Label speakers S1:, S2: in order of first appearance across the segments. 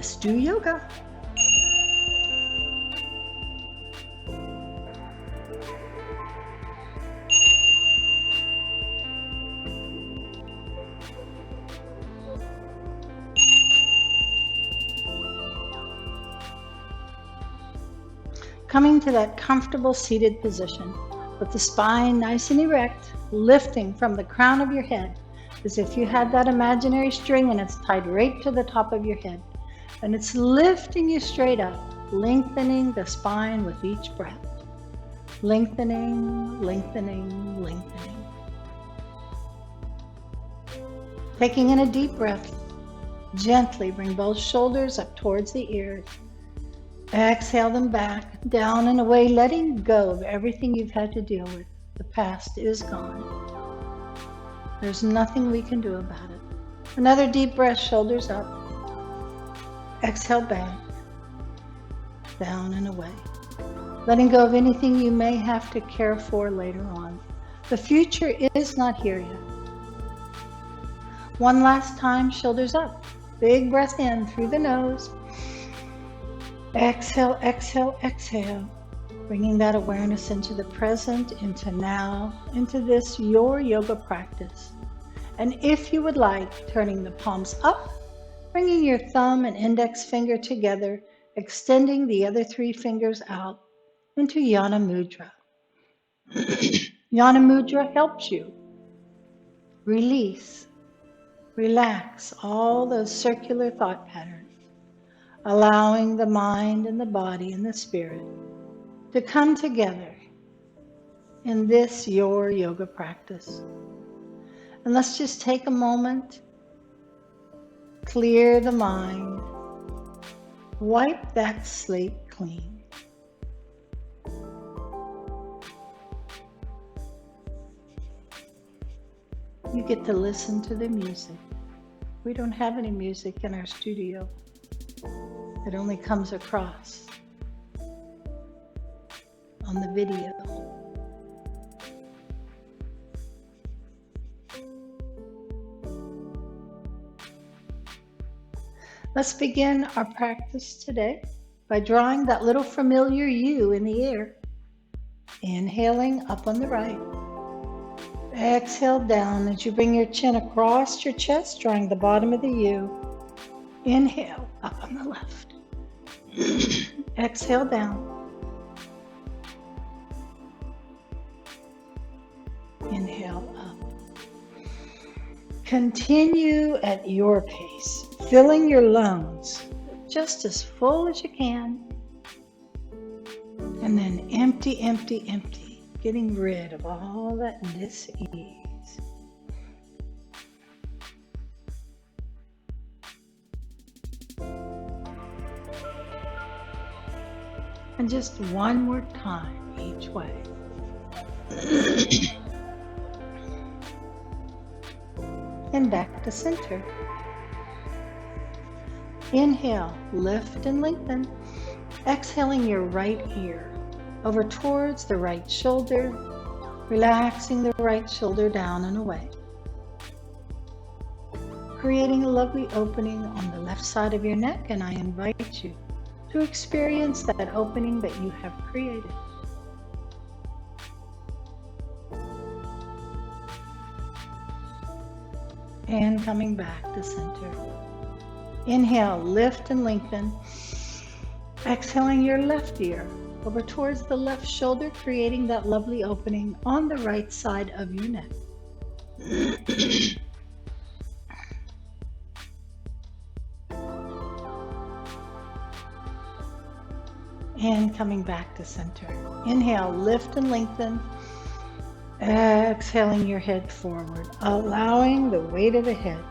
S1: Let's do yoga. Coming to that comfortable seated position with the spine nice and erect, lifting from the crown of your head as if you had that imaginary string and it's tied right to the top of your head. And it's lifting you straight up, lengthening the spine with each breath. Lengthening, lengthening, lengthening. Taking in a deep breath, gently bring both shoulders up towards the ears. Exhale them back, down and away, letting go of everything you've had to deal with. The past is gone. There's nothing we can do about it. Another deep breath, shoulders up. Exhale back, down and away. Letting go of anything you may have to care for later on. The future is not here yet. One last time, shoulders up. Big breath in through the nose. Exhale, exhale, exhale. Bringing that awareness into the present, into now, into this, your yoga practice. And if you would like, turning the palms up, bringing your thumb and index finger together, extending the other three fingers out into Yana Mudra. Yana Mudra helps you release, relax all those circular thought patterns, allowing the mind and the body and the spirit to come together in this, your yoga practice. And let's just take a moment, clear the mind, wipe that slate clean. You get to listen to the music. We don't have any music in our studio. It only comes across on the video. Let's begin our practice today by drawing that little familiar U in the air. Inhaling up on the right. Exhale down as you bring your chin across your chest, drawing the bottom of the U. Inhale up on the left. Exhale down. Inhale up. Continue at your pace, filling your lungs just as full as you can. And then empty, empty, empty, getting rid of all that dis-ease. And just one more time each way. And back to center. Inhale, lift and lengthen. Exhaling your right ear over towards the right shoulder, relaxing the right shoulder down and away. Creating a lovely opening on the left side of your neck, and I invite you to experience that opening that you have created. And coming back to center. Inhale, lift and lengthen. Exhaling your left ear over towards the left shoulder, creating that lovely opening on the right side of your neck. And coming back to center. Inhale, lift and lengthen. Exhaling your head forward, allowing the weight of the head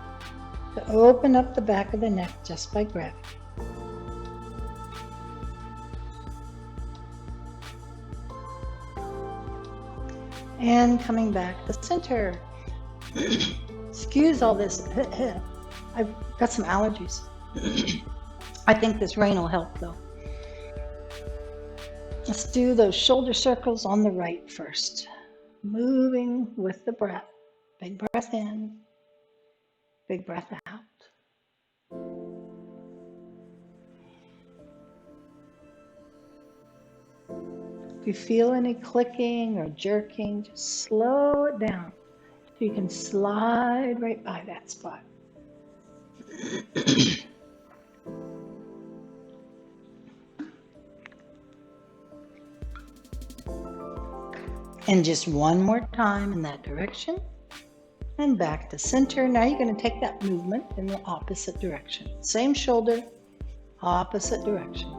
S1: to open up the back of the neck just by gravity. And coming back to center. Excuse all this. I've got some allergies. I think this rain will help though. Let's do those shoulder circles on the right first. Moving with the breath. Big breath in, big breath out. If you feel any clicking or jerking, just slow it down so you can slide right by that spot. And just one more time in that direction and back to center. Now you're going to take that movement in the opposite direction. Same shoulder, opposite direction.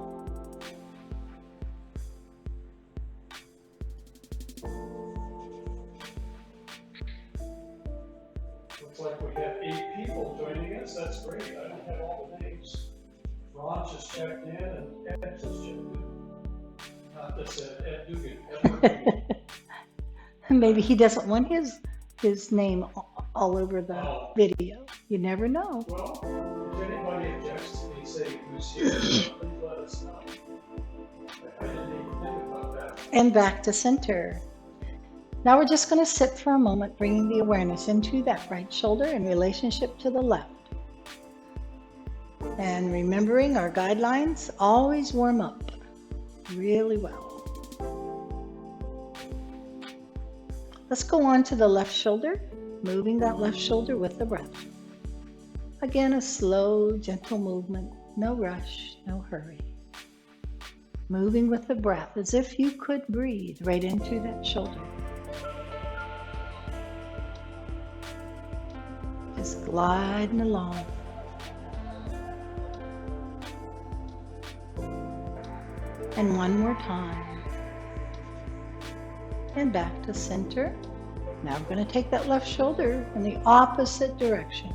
S2: Looks like we have 8 people joining us. That's great. I don't have all the names. Ron just checked in and Ed just checked in. Not this Ed Dugan. Ed Dugan.
S1: Maybe he doesn't want his name all over the video. You never know.
S2: Well, if anybody objects to me saying who's here, please let us know. I didn't even think about that.
S1: And back to center. Now we're just going to sit for a moment, bringing the awareness into that right shoulder in relationship to the left. And remembering our guidelines, always warm up really well. Let's go on to the left shoulder, moving that left shoulder with the breath. Again, a slow, gentle movement, no rush, no hurry. Moving with the breath as if you could breathe right into that shoulder. Just gliding along. And one more time. And back to center. Now we're going to take that left shoulder in the opposite direction.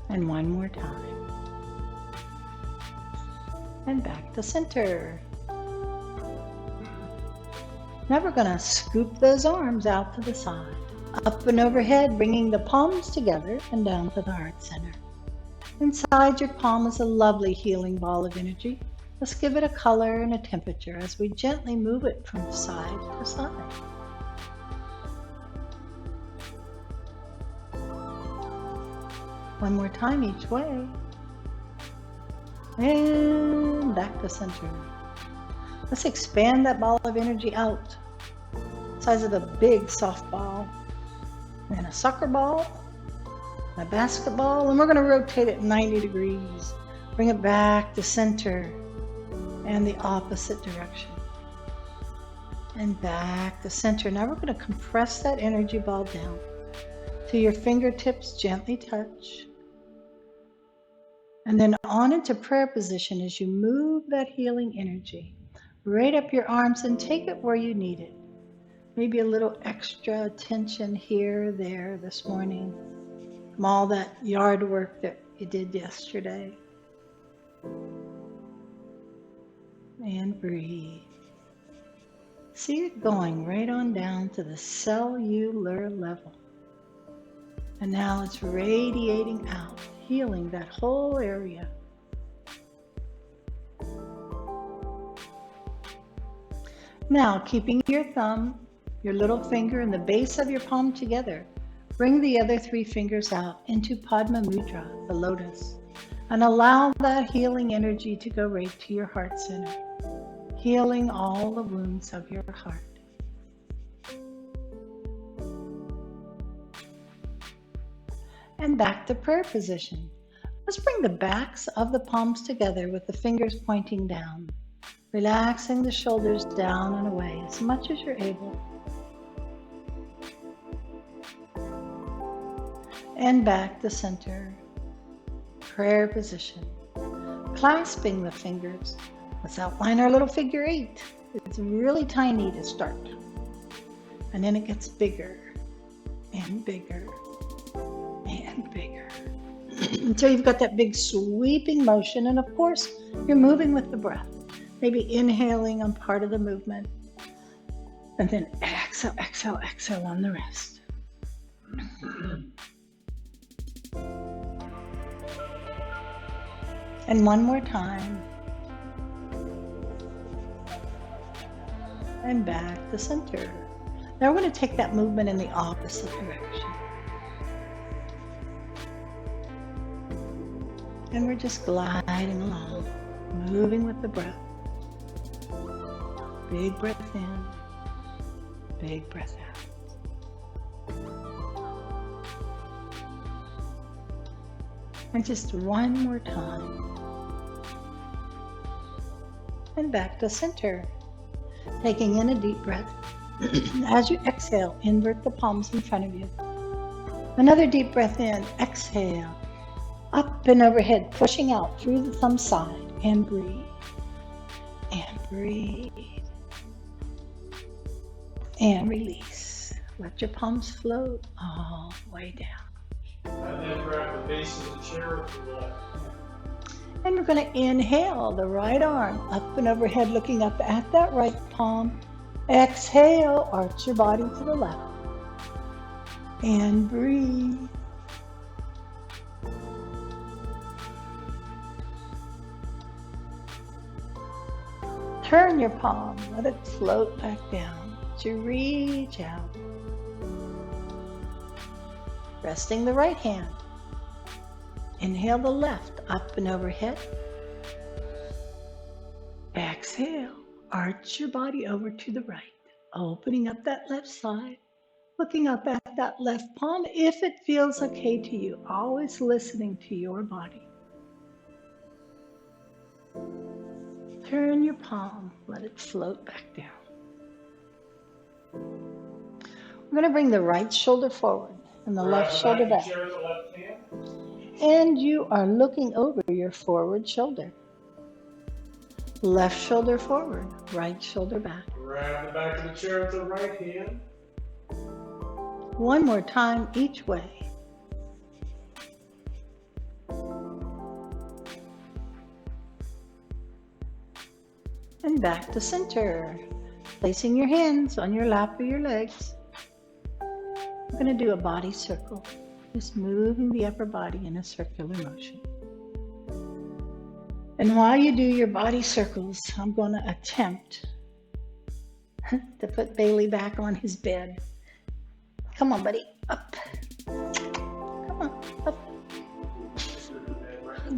S1: And one more time. And back to center. Now we're going to scoop those arms out to the side, up and overhead, bringing the palms together and down to the heart center. Inside your palm is a lovely healing ball of energy. Let's give it a color and a temperature as we gently move it from side to side. One more time each way. And back to center. Let's expand that ball of energy out. Size of a big softball. And a soccer ball. A basketball. And we're going to rotate it 90 degrees. Bring it back to center. And the opposite direction. And back to center. Now we're going to compress that energy ball down. Till your fingertips gently touch. And then on into prayer position as you move that healing energy right up your arms and take it where you need it. Maybe a little extra attention here or there this morning from all that yard work that you did yesterday. And breathe. See it going right on down to the cellular level. And now it's radiating out, healing that whole area. Now, keeping your thumb, your little finger, and the base of your palm together, bring the other 3 fingers out into Padma Mudra, the lotus, and allow that healing energy to go right to your heart center, healing all the wounds of your heart. And back to prayer position. Let's bring the backs of the palms together with the fingers pointing down, relaxing the shoulders down and away as much as you're able. And back to center, prayer position. Clasping the fingers, let's outline our little figure 8. It's really tiny to start. And then it gets bigger and bigger and bigger. Until you've got that big sweeping motion. And of course, you're moving with the breath. Maybe inhaling on part of the movement. And then exhale, exhale, exhale on the rest. And one more time. and back to center. Now we're going to take that movement in the opposite direction. And we're just gliding along, moving with the breath. Big breath in, big breath out. And just one more time. And back to center. Taking in a deep breath. As you exhale, invert the palms in front of you. Another deep breath in, exhale. Up and overhead, pushing out through the thumb side. And breathe. And breathe. And release. Let your palms float all the way down.
S2: And then grab the base of the chair with the left.
S1: And we're going to inhale the right arm up and overhead, looking up at that right palm. Exhale, arch your body to the left. And breathe. Turn your palm, let it float back down as you reach out. Resting the right hand. Inhale the left up and overhead. Exhale, arch your body over to the right, opening up that left side, looking up at that left palm if it feels okay to you, always listening to your body. Turn your palm, let it float back down. We're going to bring the right shoulder forward and the left shoulder back.
S2: Chair with the left hand.
S1: And you are looking over your forward shoulder. Left shoulder forward, right shoulder back.
S2: Grab the back of the chair with the right hand.
S1: One more time each way. And back to center. Placing your hands on your lap or your legs. We're going to do a body circle. Just moving the upper body in a circular motion. And while you do your body circles, I'm going to attempt to put Bailey back on his bed. Come on, buddy. Up. Come on, up.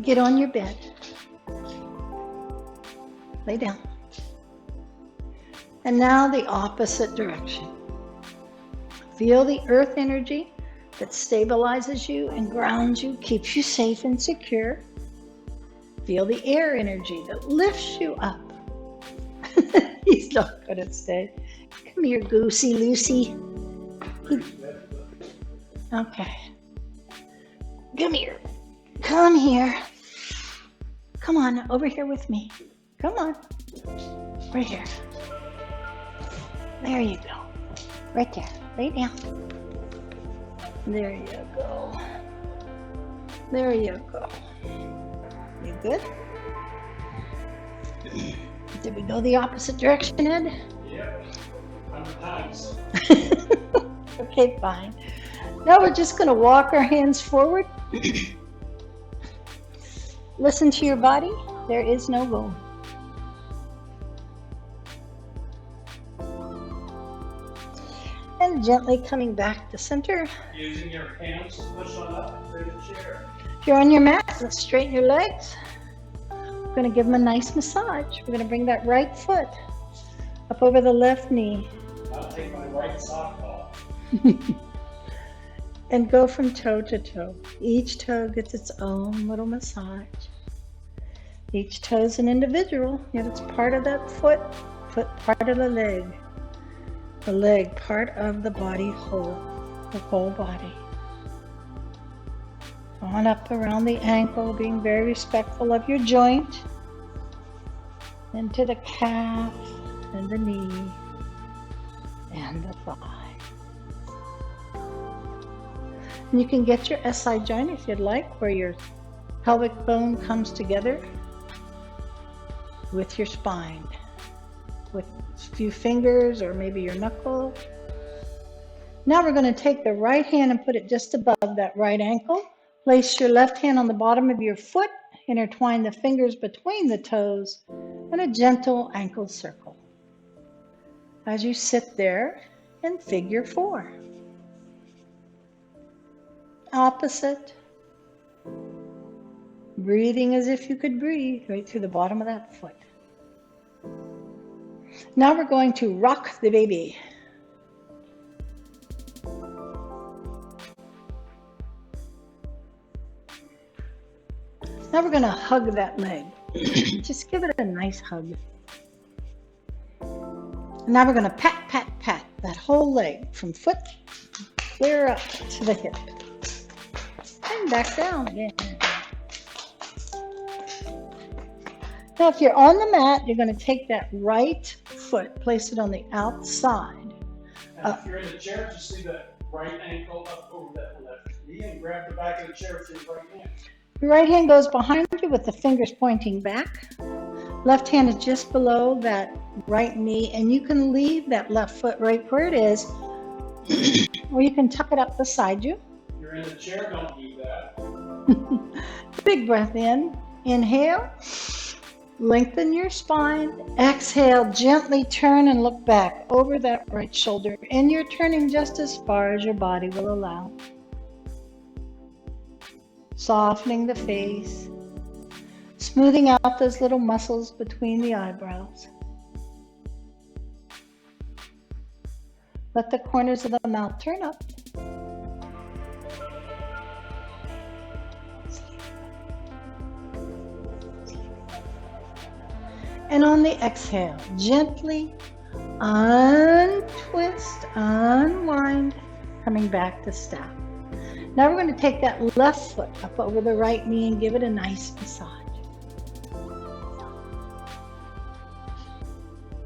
S1: Get on your bed. Lay down. And now the opposite direction. Feel the earth energy that stabilizes you and grounds you, keeps you safe and secure. Feel the air energy that lifts you up. He's not going to stay. Come here, Goosey Lucy. Okay. Come here. Come here. Come on, over here with me. Come on. Right here. There you go. Right there. Lay down. There you go. There you go. You good? Did we go the opposite direction, Ed?
S2: Yep. 100 times.
S1: Okay, fine. Now we're just going to walk our hands forward. Listen to your body. There is no goal. And gently coming back to center.
S2: Using your hands to push on up through the chair.
S1: If you're on your mat, let's straighten your legs. We're going to give them a nice massage. We're going to bring that right foot up over the left knee.
S2: I'll take my right sock off.
S1: And go from toe to toe. Each toe gets its own little massage. Each toe is an individual, yet it's part of that foot part of the leg part of the body whole, the whole body. On up around the ankle, being very respectful of your joint, into the calf and the knee and the thigh. And you can get your SI joint if you'd like, where your pelvic bone comes together with your spine, with a few fingers or maybe your knuckle. Now we're going to take the right hand and put it just above that right ankle. Place your left hand on the bottom of your foot, intertwine the fingers between the toes, and a gentle ankle circle. as you sit there in figure 4. Opposite. Breathing as if you could breathe right through the bottom of that foot. Now we're going to rock the baby. Now we're going to hug that leg. Just give it a nice hug. Now we're going to pat, pat, pat that whole leg from foot clear up to the hip. And back down again. Now if you're on the mat, you're going to take that right foot, place it on the outside.
S2: And if you're in a chair, just leave that right ankle up over that left knee and grab the back of the chair with your right hand.
S1: Your right hand goes behind you with the fingers pointing back. Left hand is just below that right knee, and you can leave that left foot right where it is, or you can tuck it up beside you.
S2: You're in a chair, don't do that.
S1: Big breath in. Inhale. Lengthen your spine. Exhale, gently turn and look back over that right shoulder, and you're turning just as far as your body will allow. Softening the face, smoothing out those little muscles between the eyebrows. Let the corners of the mouth turn up. And on the exhale, gently untwist, unwind, coming back to staff. Now we're going to take that left foot up over the right knee and give it a nice massage.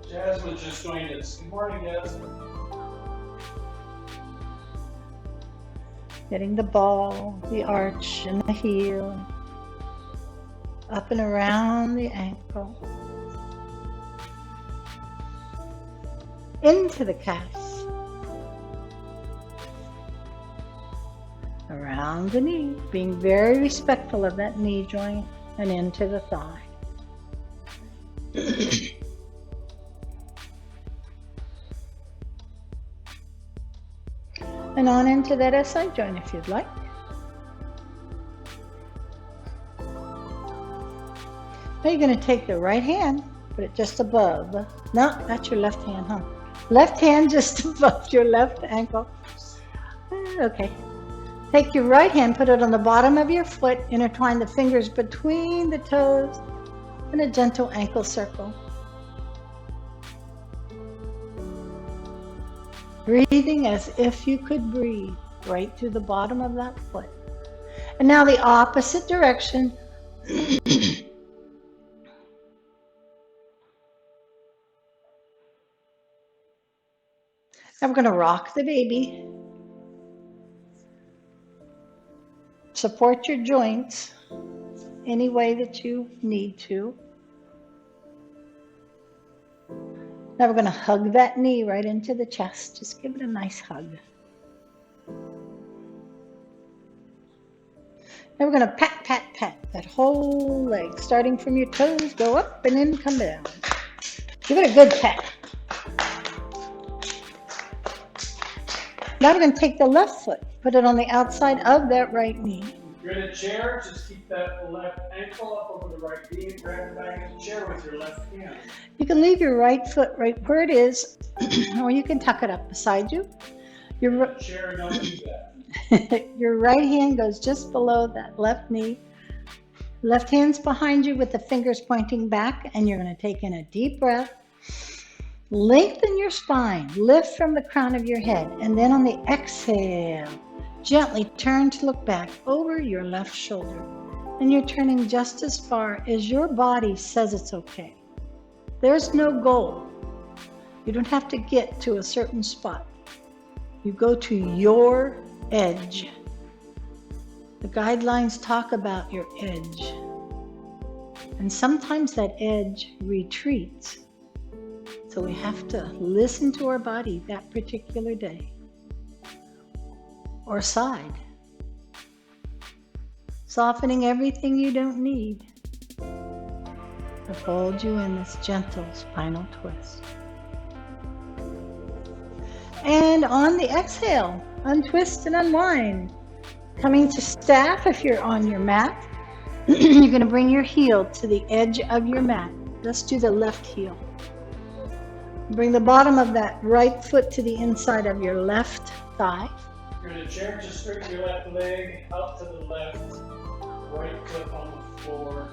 S2: Jasmine's just joined us. Good morning, Jasmine.
S1: Getting the ball, the arch, and the heel, up and around the ankle, into the calves, around the knee, being very respectful of that knee joint, and into the thigh. And on into that SI joint if you'd like. Now you're going to take the right hand, put it just above. No, that's your left hand, huh? Left hand just above your left ankle. Okay. Take your right hand, put it on the bottom of your foot, intertwine the fingers between the toes, and a gentle ankle circle. Breathing as if you could breathe right through the bottom of that foot. And now the opposite direction. Now we're going to rock the baby. Support your joints any way that you need to. Now we're going to hug that knee right into the chest. Just give it a nice hug. Now we're going to pat, pat, pat that whole leg, starting from your toes, go up and then come down. Give it a good pat. Now we're going to take the left foot, put it on the outside of that right knee.
S2: If you're in a chair, just keep that left ankle up over the right knee and grab the back of the chair with your left hand.
S1: You can leave your right foot right where it is, or you can tuck it up beside you. Your
S2: chair, don't do that.
S1: Your right hand goes just below that left knee. Left hand's behind you with the fingers pointing back, and you're going to take in a deep breath. Lengthen your spine, lift from the crown of your head, and then on the exhale, gently turn to look back over your left shoulder. And you're turning just as far as your body says it's okay. There's no goal. You don't have to get to a certain spot. You go to your edge. The guidelines talk about your edge. And sometimes that edge retreats. So we have to listen to our body that particular day. Or side. Softening everything you don't need to hold you in this gentle spinal twist. And on the exhale, untwist and unwind. Coming to staff if you're on your mat. You're going to bring your heel to the edge of your mat. Let's do the left heel. Bring the bottom of that right foot to the inside of your left thigh.
S2: You're in a chair, just straighten your left leg out to the left, right foot on the floor.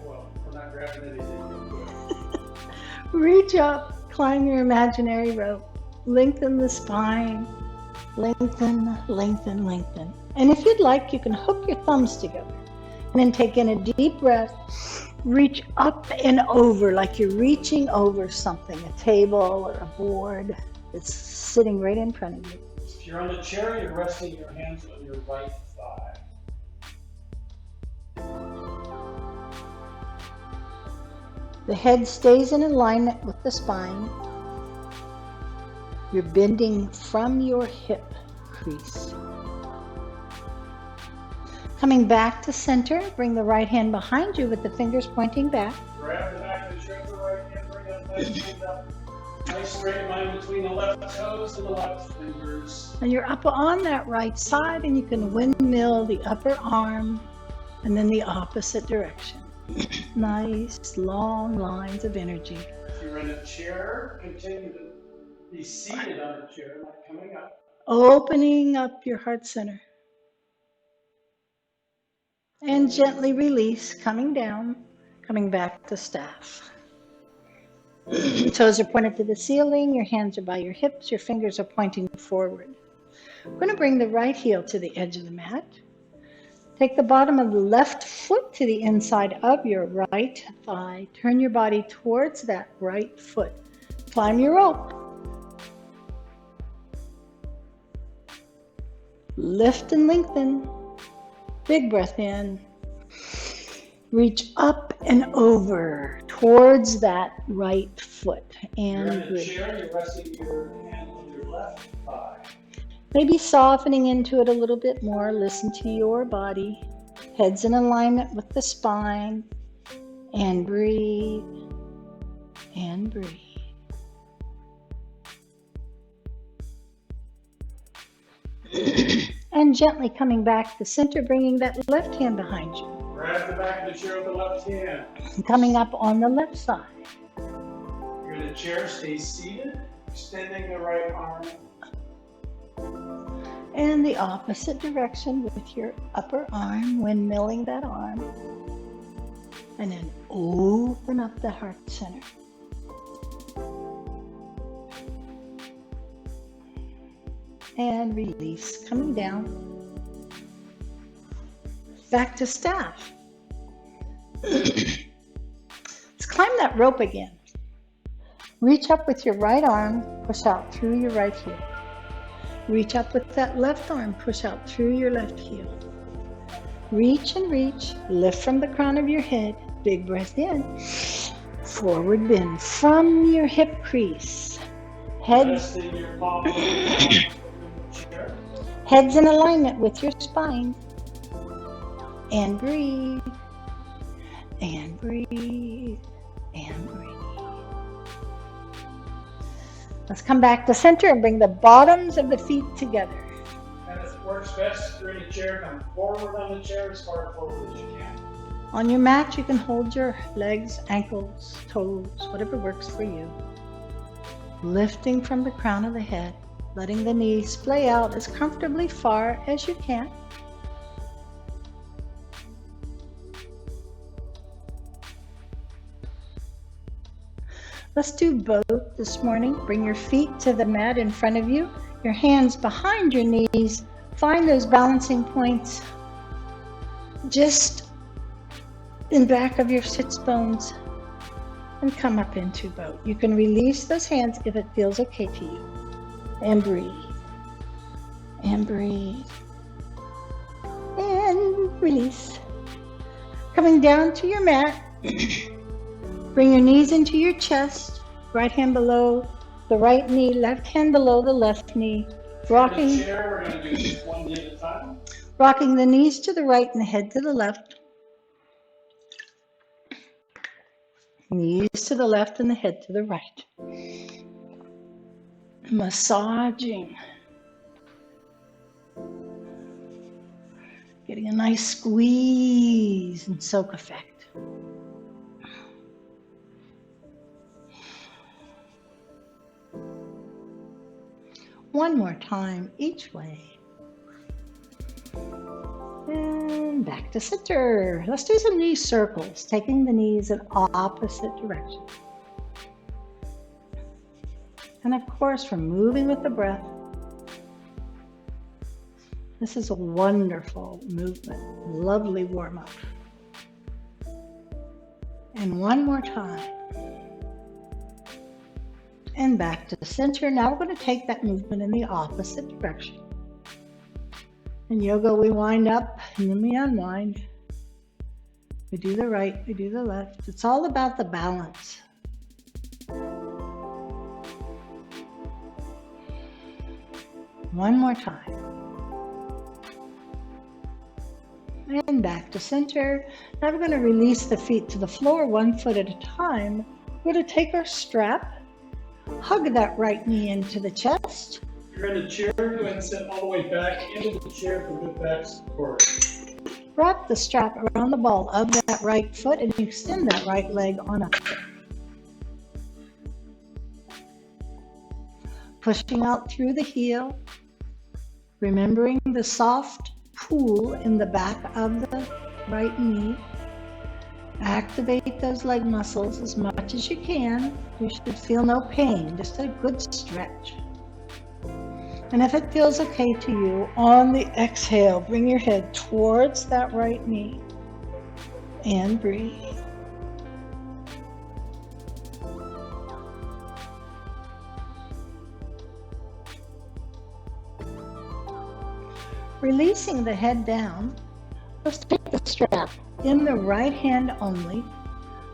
S2: Well, we're not grabbing anything.
S1: Reach up, climb your imaginary rope. Lengthen the spine. Lengthen, lengthen, lengthen. And if you'd like, you can hook your thumbs together. And then take in a deep breath. Reach up and over like you're reaching over something, a table or a board that's sitting right in front of you.
S2: If you're on a chair, you're resting your hands on your right thigh.
S1: The head stays in alignment with the spine. You're bending from your hip crease. Coming back to center, bring the right hand behind you with the fingers pointing back.
S2: Grab the back of the chair with the right hand, bring that nice hand up. Nice straight line between the left toes and the left fingers.
S1: And you're up on that right side, and you can windmill the upper arm and then the opposite direction. Nice long lines of energy.
S2: If you're in a chair, continue to be seated on a chair, not coming up.
S1: Opening up your heart center. And gently release, coming down, coming back to staff. Toes are pointed to the ceiling, your hands are by your hips, your fingers are pointing forward. We're going to bring the right heel to the edge of the mat. Take the bottom of the left foot to the inside of your right thigh. Turn your body towards that right foot. Climb your rope. Lift and lengthen. Big breath in. Reach up and over towards that right foot. And
S2: you're in a chair, you're resting your hand on your left thigh.
S1: Maybe softening into it a little bit more. Listen to your body. Head's in alignment with the spine. And breathe. And breathe. And gently coming back to center, bringing that left hand behind you.
S2: Grab the back of the chair with the left hand.
S1: And coming up on the left side.
S2: You're in a chair, stay seated, extending the right arm.
S1: And the opposite direction with your upper arm, windmilling that arm. And then open up the heart center. And release, coming down. Back to staff. Let's climb that rope again. Reach up with your right arm, push out through your right heel. Reach up with that left arm, push out through your left heel. Reach and reach, lift from the crown of your head, big breath in. Forward bend from your hip crease. Head's in alignment with your spine. And breathe. And breathe. And breathe. Let's come back to center and bring the bottoms of the feet together.
S2: And it works best if you're in a chair, come forward on the chair as far forward as you can.
S1: On your mat, you can hold your legs, ankles, toes, whatever works for you. Lifting from the crown of the head, letting the knees splay out as comfortably far as you can. Let's do both this morning. Bring your feet to the mat in front of you, your hands behind your knees. Find those balancing points just in back of your sits bones and come up into both. You can release those hands if it feels okay to you. And breathe. And breathe. And release. Coming down to your mat. Bring your knees into your chest. Right hand below the right knee, left hand below the left knee. Rocking.
S2: In the chair, we're going to do just one knee at a time.
S1: Rocking the knees to the right and the head to the left. Knees to the left and the head to the right. massaging, getting a nice squeeze and soak effect. One more time each way. And back to center. Let's do some knee circles, taking the knees in opposite directions. And of course, we're moving with the breath. This is a wonderful movement, lovely warm-up. And one more time. And back to the center. Now we're going to take that movement in the opposite direction. In yoga, we wind up and then we unwind. We do the right, we do the left. It's all about the balance. One more time. And back to center. Now we're going to release the feet to the floor 1 foot at a time. We're going to take our strap, hug that right knee into the chest.
S2: You're in a chair, go ahead and sit all the way back into the chair for good back support.
S1: Wrap the strap around the ball of that right foot and extend that right leg on up there. Pushing out through the heel, remembering the soft pull in the back of the right knee. Activate those leg muscles as much as you can. You should feel no pain, just a good stretch. And if it feels okay to you, on the exhale, bring your head towards that right knee and breathe. Releasing the head down, let's take the strap in the right hand only,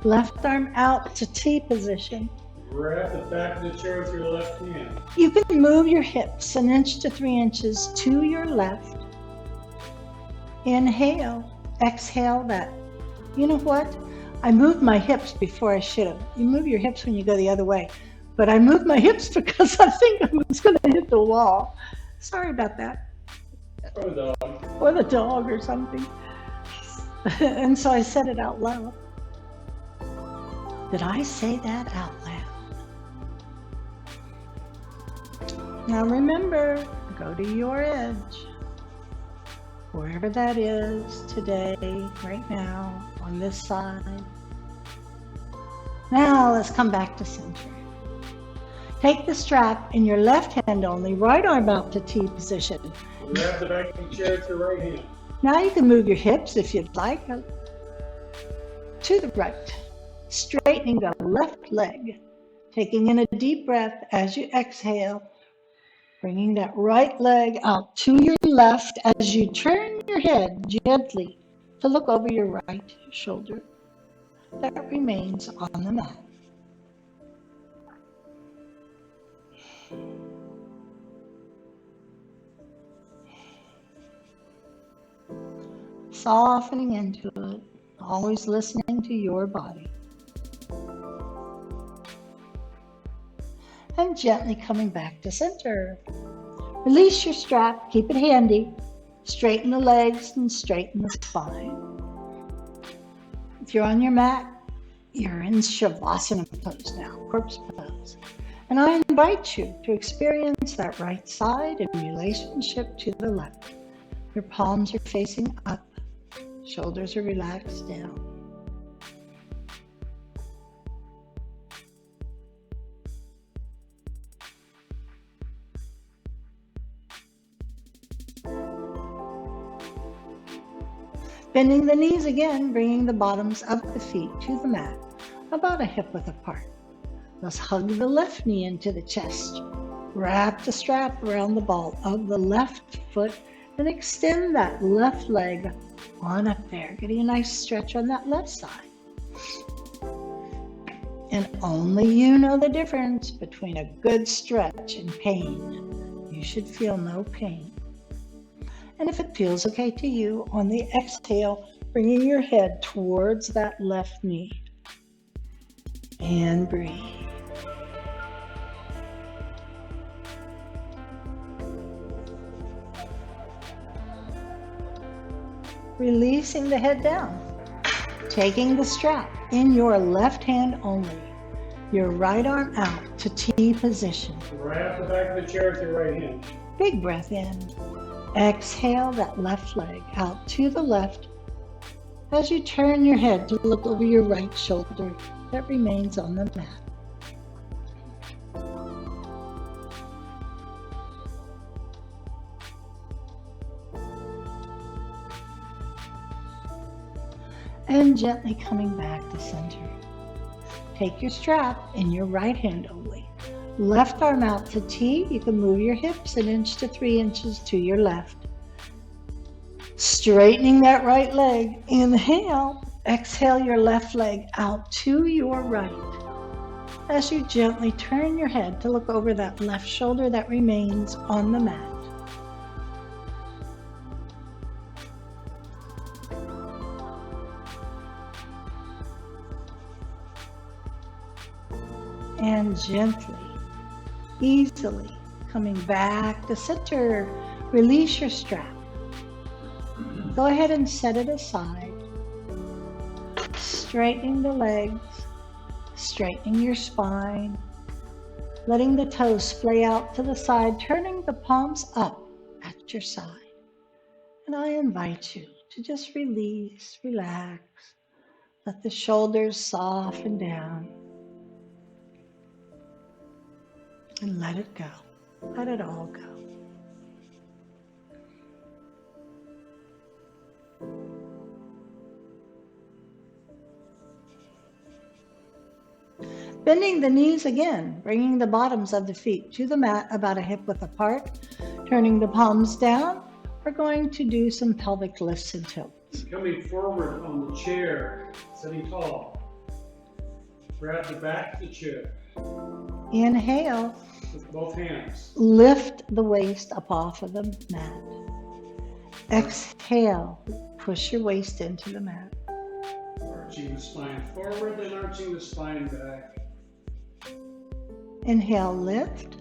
S1: left arm out to T position.
S2: Grab the back of the chair with your left hand.
S1: You can move your hips 1 inch to 3 inches to your left. Inhale, exhale that. You know what? I moved my hips before I should have. You move your hips when you go the other way. But I moved my hips because I think I was going to hit the wall. Sorry about that.
S2: Or the dog.
S1: Or the dog or something. And so I said it out loud. Did I say that out loud? Now remember, go to your edge, wherever that is today, right now, on this side. Now let's come back to center. Take the strap in your left hand only, right arm out to T position.
S2: Grab the back of the chair with your right hand.
S1: Now you can move your hips if you'd like, to the right. Straightening the left leg, taking in a deep breath as you exhale. Bringing that right leg out to your left as you turn your head gently to look over your right shoulder that remains on the mat. Softening into it, always listening to your body. And gently coming back to center. Release your strap, keep it handy. Straighten the legs and straighten the spine. If you're on your mat, you're in Shavasana pose now, corpse pose. And I invite you to experience that right side in relationship to the left. Your palms are facing up, shoulders are relaxed down. Bending the knees again, bringing the bottoms of the feet to the mat, about a hip width apart. Let's hug the left knee into the chest. Wrap the strap around the ball of the left foot and extend that left leg on up there, getting a nice stretch on that left side. And only you know the difference between a good stretch and pain. You should feel no pain. And if it feels okay to you, on the exhale, bringing your head towards that left knee. And breathe. releasing the head down. Taking the strap in your left hand only. Your right arm out to T position.
S2: Right off the back of the chair with your right hand.
S1: Big breath in. Exhale that left leg out to the left as you turn your head to look over your right shoulder that remains on the mat. And gently coming back to center. Take your strap in your right hand only. Left arm out to T. You can move your hips 1 inch to 3 inches to your left. Straightening that right leg. Inhale. Exhale your left leg out to your right. As you gently turn your head to look over that left shoulder that remains on the mat. And gently, easily coming back to center. Release your strap. Go ahead and set it aside. Straightening the legs, straightening your spine, letting the toes splay out to the side, turning the palms up at your side. And I invite you to just release, relax, let the shoulders soften down. And let it go. Let it all go. Bending the knees again, bringing the bottoms of the feet to the mat about a hip width apart, turning the palms down. We're going to do some pelvic lifts and tilts.
S2: Coming forward on the chair, sitting tall. Grab the back of the chair.
S1: Inhale.
S2: With both hands.
S1: Lift the waist up off of the mat. Exhale. Push your waist into the mat.
S2: Arching the spine forward, then arching the spine back.
S1: Inhale, lift.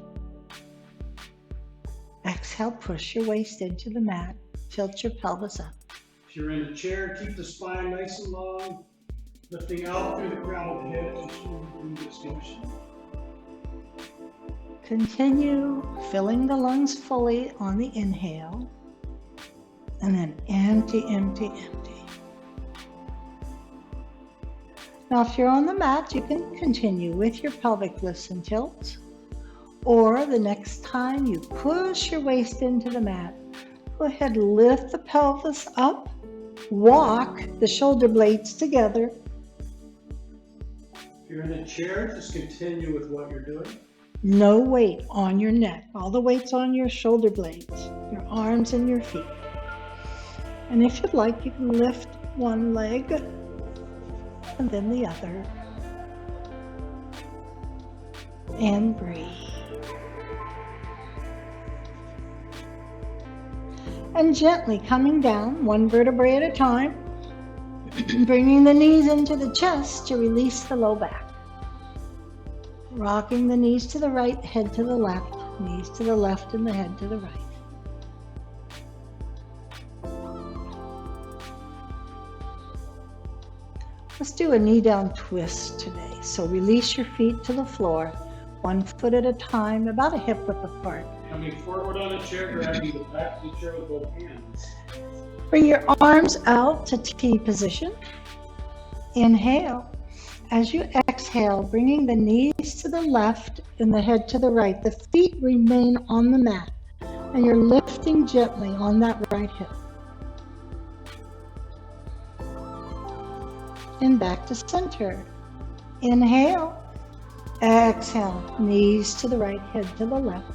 S1: Exhale, push your waist into the mat. Tilt your pelvis up.
S2: If you're in a chair, keep the spine nice and long, lifting out through the crown of the head as you do this motion.
S1: Continue filling the lungs fully on the inhale, and then empty, empty, empty. Now, if you're on the mat, you can continue with your pelvic lifts and tilts, or the next time you push your waist into the mat, go ahead, lift the pelvis up, walk the shoulder blades together.
S2: If you're in a chair, just continue with what you're doing.
S1: No weight on your neck. All the weight's on your shoulder blades, your arms and your feet. And if you'd like, you can lift one leg and then the other. And breathe. And gently coming down, one vertebrae at a time, bringing the knees into the chest to release the low back. Rocking the knees to the right, head to the left, knees to the left and the head to the right. Let's do a knee down twist today. So release your feet to the floor, 1 foot at a time, about a hip width apart.
S2: Coming forward on a chair, grabbing the back of the chair with both hands.
S1: Bring your arms out to T position. Inhale. As you exhale, bringing the knees to the left and the head to the right, the feet remain on the mat, and you're lifting gently on that right hip. And back to center. Inhale. Exhale. Knees to the right, head to the left.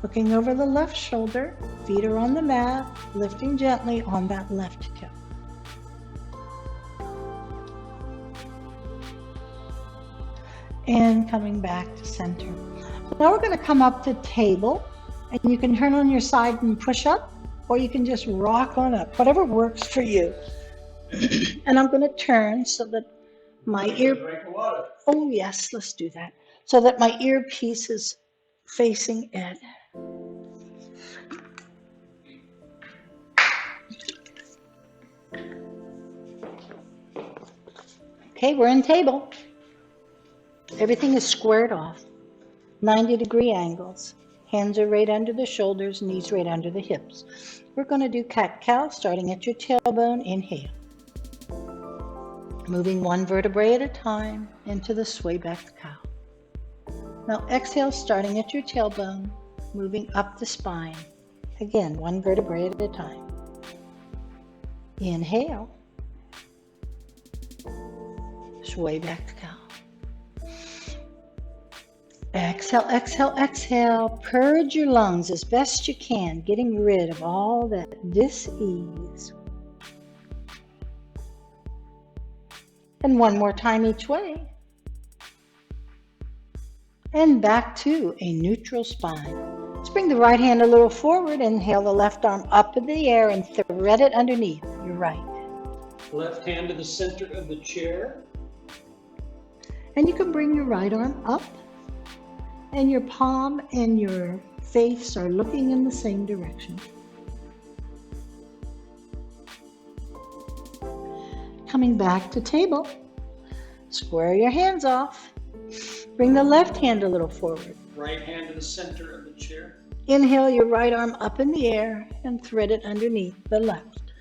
S1: Looking over the left shoulder, feet are on the mat, lifting gently on that left hip. And coming back to center. Now we're going to come up to table, and you can turn on your side and push up, or you can just rock on up, whatever works for you. And I'm going to turn so that my oh yes, let's do that, so that my earpiece is facing Ed. Okay, we're in table. Everything is squared off. 90-degree angles. Hands are right under the shoulders, knees right under the hips. We're going to do cat-cow starting at your tailbone. Inhale. Moving one vertebrae at a time into the sway-back cow. Now exhale starting at your tailbone, moving up the spine. Again, one vertebrae at a time. Inhale. Sway back to cow. Exhale, exhale, exhale. Purge your lungs as best you can, getting rid of all that dis-ease. And one more time each way. And back to a neutral spine. Let's bring the right hand a little forward. Inhale the left arm up in the air and thread it underneath your right.
S2: Left hand to the center of the chair.
S1: And you can bring your right arm up, and your palm and your face are looking in the same direction. Coming back to table, square your hands off. Bring the left hand a little forward.
S2: Right hand to the center of the chair.
S1: Inhale your right arm up in the air and thread it underneath the left.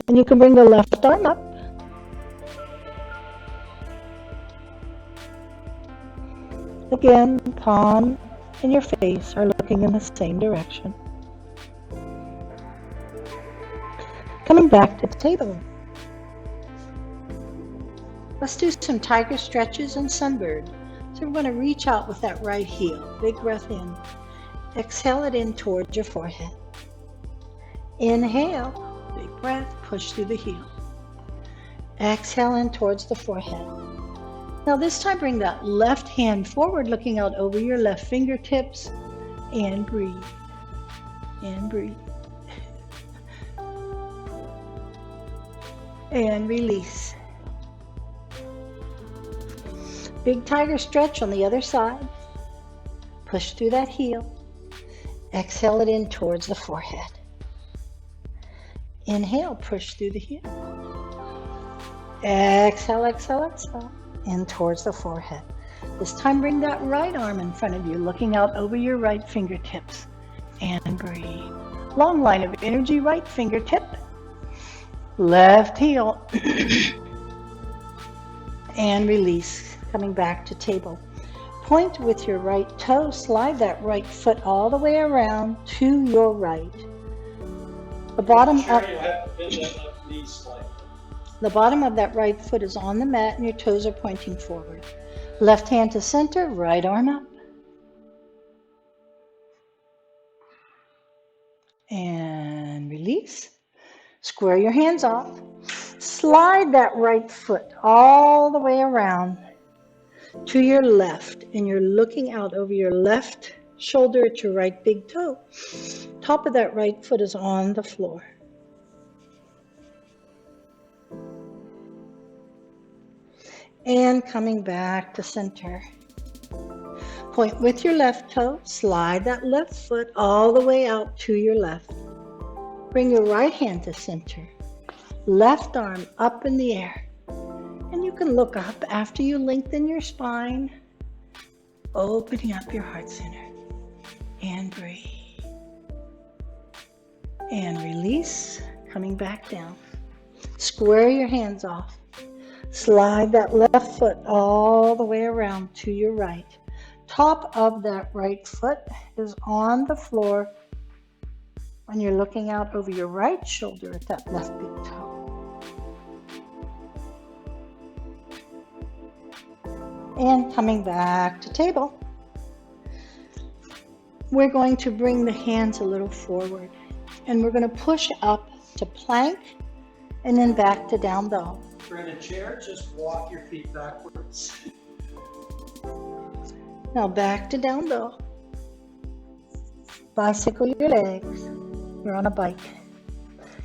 S1: And you can bring the left arm up. Again, palm and your face are looking in the same direction. Coming back to the table. Let's do some tiger stretches and sunbird. So we're going to reach out with that right heel. Big breath in. Exhale it in towards your forehead. Inhale, big breath, push through the heel. Exhale in towards the forehead. Now this time bring that left hand forward, looking out over your left fingertips, and breathe. And breathe. And release. Big tiger stretch on the other side. Push through that heel. Exhale it in towards the forehead. Inhale, push through the heel. Exhale, exhale, exhale. In towards the forehead. This time bring that right arm in front of you, looking out over your right fingertips. And breathe. Long line of energy, right fingertip. Left heel. And release. Coming back to table. Point with your right toe. Slide that right foot all the way around to your right. The bottom
S2: Sure,
S1: up.
S2: you have to bend that left knee slightly.
S1: The bottom of that right foot is on the mat and your toes are pointing forward. Left hand to center, right arm up. And release. Square your hands off. Slide that right foot all the way around to your left, and you're looking out over your left shoulder at your right big toe. Top of that right foot is on the floor. And coming back to center. Point with your left toe, slide that left foot all the way out to your left. Bring your right hand to center. Left arm up in the air. And you can look up after you lengthen your spine, opening up your heart center. And breathe. And release, coming back down. Square your hands off. Slide that left foot all the way around to your right. Top of that right foot is on the floor when you're looking out over your right shoulder at that left big toe. And coming back to table. We're going to bring the hands a little forward and we're going to push up to plank and then back to down dog.
S2: If you're in a chair, just walk your feet backwards.
S1: Now back to down dog. Bicycle your legs. You're on a bike.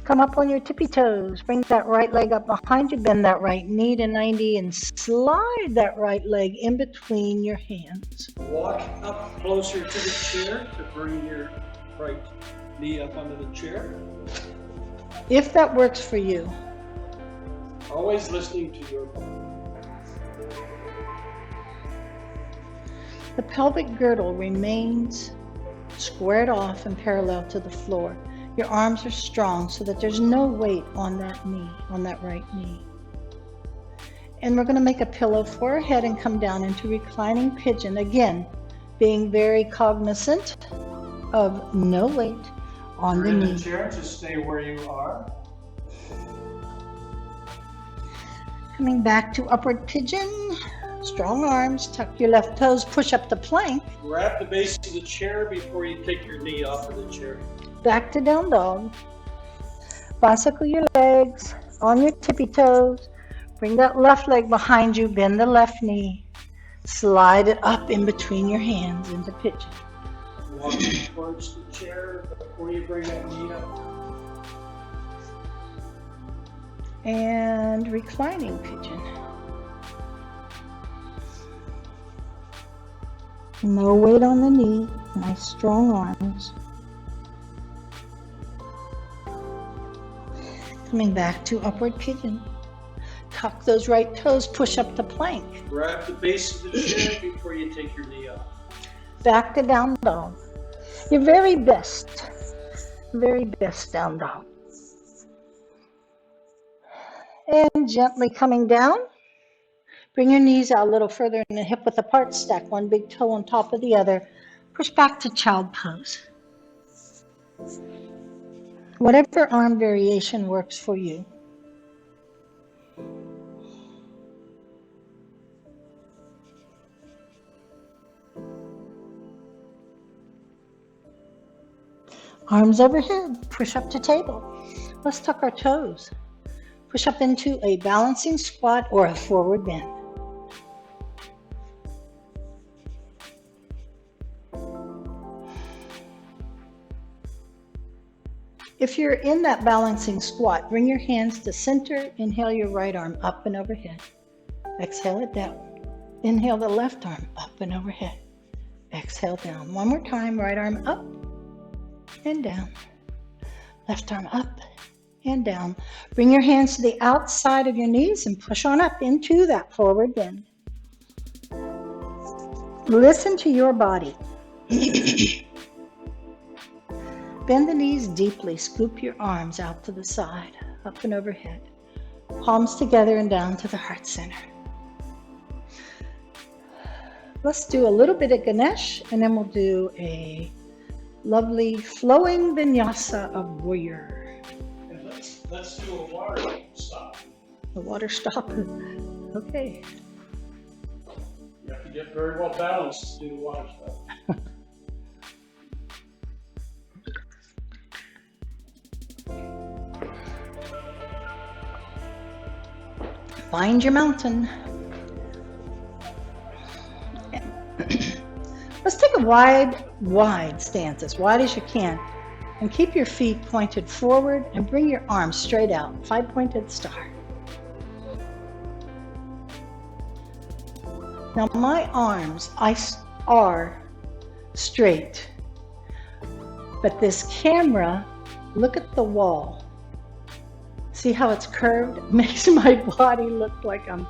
S1: Come up on your tippy toes. Bring that right leg up behind you. Bend that right knee to 90 and slide that right leg in between your hands.
S2: Walk up closer to the chair to bring your right knee up under the chair.
S1: If that works for you.
S2: Always listening to your body.
S1: The pelvic girdle remains squared off and parallel to the floor. Your arms are strong so that there's no weight on that knee, on that right knee. And we're going to make a pillow for our head and come down into reclining pigeon. Again, being very cognizant of no weight on the
S2: In
S1: knee.
S2: the chair, just stay where you are.
S1: Coming back to upward pigeon. Strong arms, tuck your left toes, push up the plank.
S2: Grab the base of the chair before you take your knee off of the chair.
S1: Back to down dog. Bicycle your legs on your tippy toes. Bring that left leg behind you, bend the left knee. Slide it up in between your hands into pigeon.
S2: Walk towards the chair before you bring that knee up.
S1: And reclining pigeon. No weight on the knee, nice strong arms. Coming back to upward pigeon. Tuck those right toes, push up the plank.
S2: Grab the base of the chair before you take your knee off.
S1: Back to down dog. Your very best down dog. And gently coming down. Bring your knees out a little further in the hip width apart. Stack one big toe on top of the other. Push back to child pose. Whatever arm variation works for you. Arms overhead, push up to table. Let's tuck our toes. Push up into a balancing squat or a forward bend. If you're in that balancing squat, bring your hands to center. Inhale your right arm up and overhead. Exhale it down. Inhale the left arm up and overhead. Exhale down. One more time, right arm up and down. Left arm up and down. Bring your hands to the outside of your knees and push on up into that forward bend. Listen to your body. Bend the knees deeply. Scoop your arms out to the side, up and overhead. Palms together and down to the heart center. Let's do a little bit of Ganesh, and then we'll do a lovely flowing vinyasa of warrior.
S2: And let's do a water stop.
S1: The water stop. Okay.
S2: You have to get very well balanced to do the water stop.
S1: Find your mountain. Let's take a wide stance, as wide as you can, and keep your feet pointed forward and bring your arms straight out, 5-pointed star. Now my arms are straight, but this camera, look at the wall. See how it's curved? It makes my body look like I'm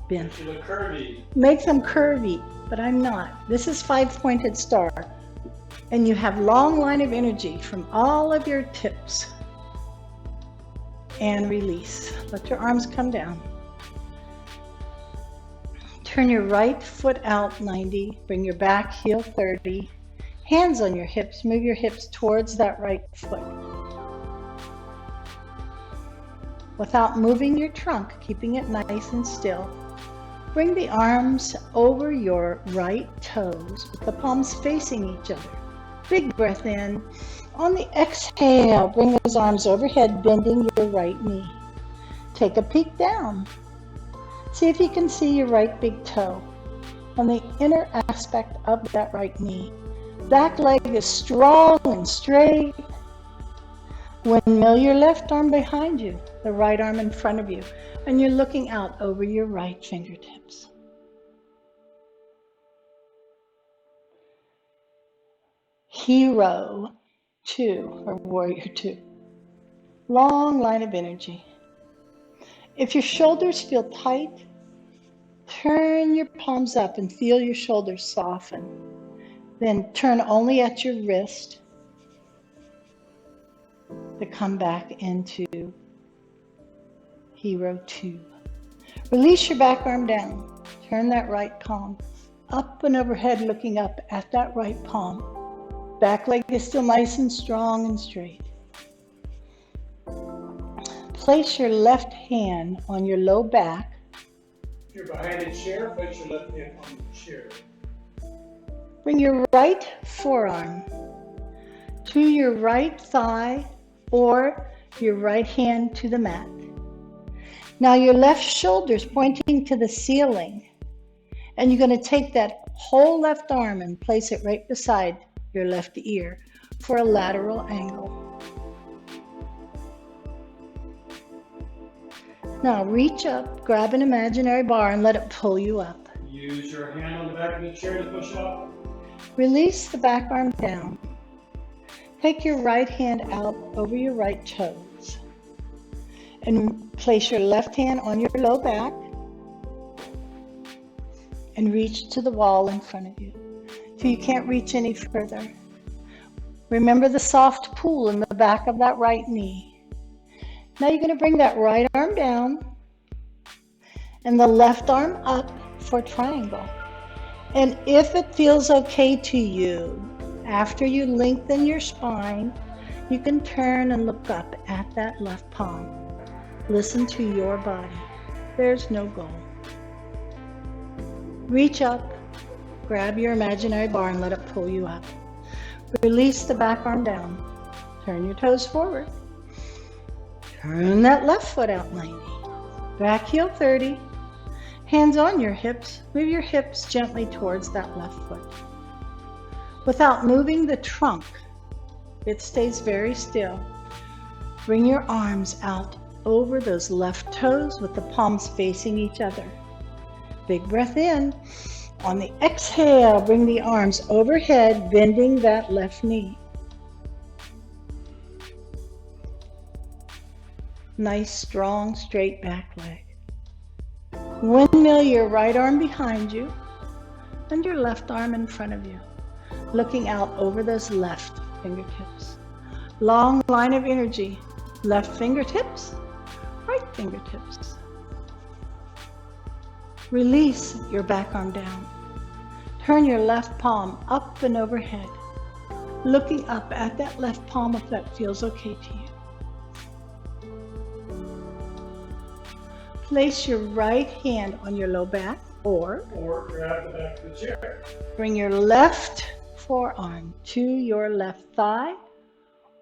S1: bent.
S2: You look curvy.
S1: Makes them curvy, but I'm not. This is 5-pointed star, and you have long line of energy from all of your tips. And release. Let your arms come down. Turn your right foot out 90. Bring your back heel 30. Hands on your hips. Move your hips towards that right foot. Without moving your trunk, keeping it nice and still. Bring the arms over your right toes with the palms facing each other. Big breath in. On the exhale, bring those arms overhead, bending your right knee. Take a peek down. See if you can see your right big toe on the inner aspect of that right knee. Back leg is strong and straight. Windmill your left arm behind you, the right arm in front of you, and you're looking out over your right fingertips. Hero 2 or warrior 2. Long line of energy. If your shoulders feel tight, turn your palms up and feel your shoulders soften. Then turn only at your wrist to come back into Hero 2. Release your back arm down. Turn that right palm up and overhead, looking up at that right palm. Back leg is still nice and strong and straight. Place your left hand on your low back.
S2: If you're behind a chair, place your left hand on the chair.
S1: Bring your right forearm to your right thigh or your right hand to the mat. Now your left shoulder's pointing to the ceiling, and you're going to take that whole left arm and place it right beside your left ear for a lateral angle. Now reach up, grab an imaginary bar and let it pull you up.
S2: Use your hand on the back of the chair to push up.
S1: Release the back arm down. Take your right hand out over your right toes and place your left hand on your low back and reach to the wall in front of you till you can't reach any further. Remember the soft pull in the back of that right knee. Now you're going to bring that right arm down and the left arm up for triangle. And if it feels okay to you, after you lengthen your spine, you can turn and look up at that left palm. Listen to your body. There's no goal. Reach up, grab your imaginary bar and let it pull you up. Release the back arm down. Turn your toes forward. Turn that left foot out 90. Back heel 30. Hands on your hips. Move your hips gently towards that left foot. Without moving the trunk, it stays very still. Bring your arms out over those left toes with the palms facing each other. Big breath in. On the exhale, bring the arms overhead, bending that left knee. Nice, strong, straight back leg. Windmill your right arm behind you and your left arm in front of you, looking out over those left fingertips. Long line of energy. Left fingertips, right fingertips. Release your back arm down. Turn your left palm up and overhead, looking up at that left palm if that feels okay to you. Place your right hand on your low back or
S2: grab the back of the chair.
S1: Bring your left forearm to your left thigh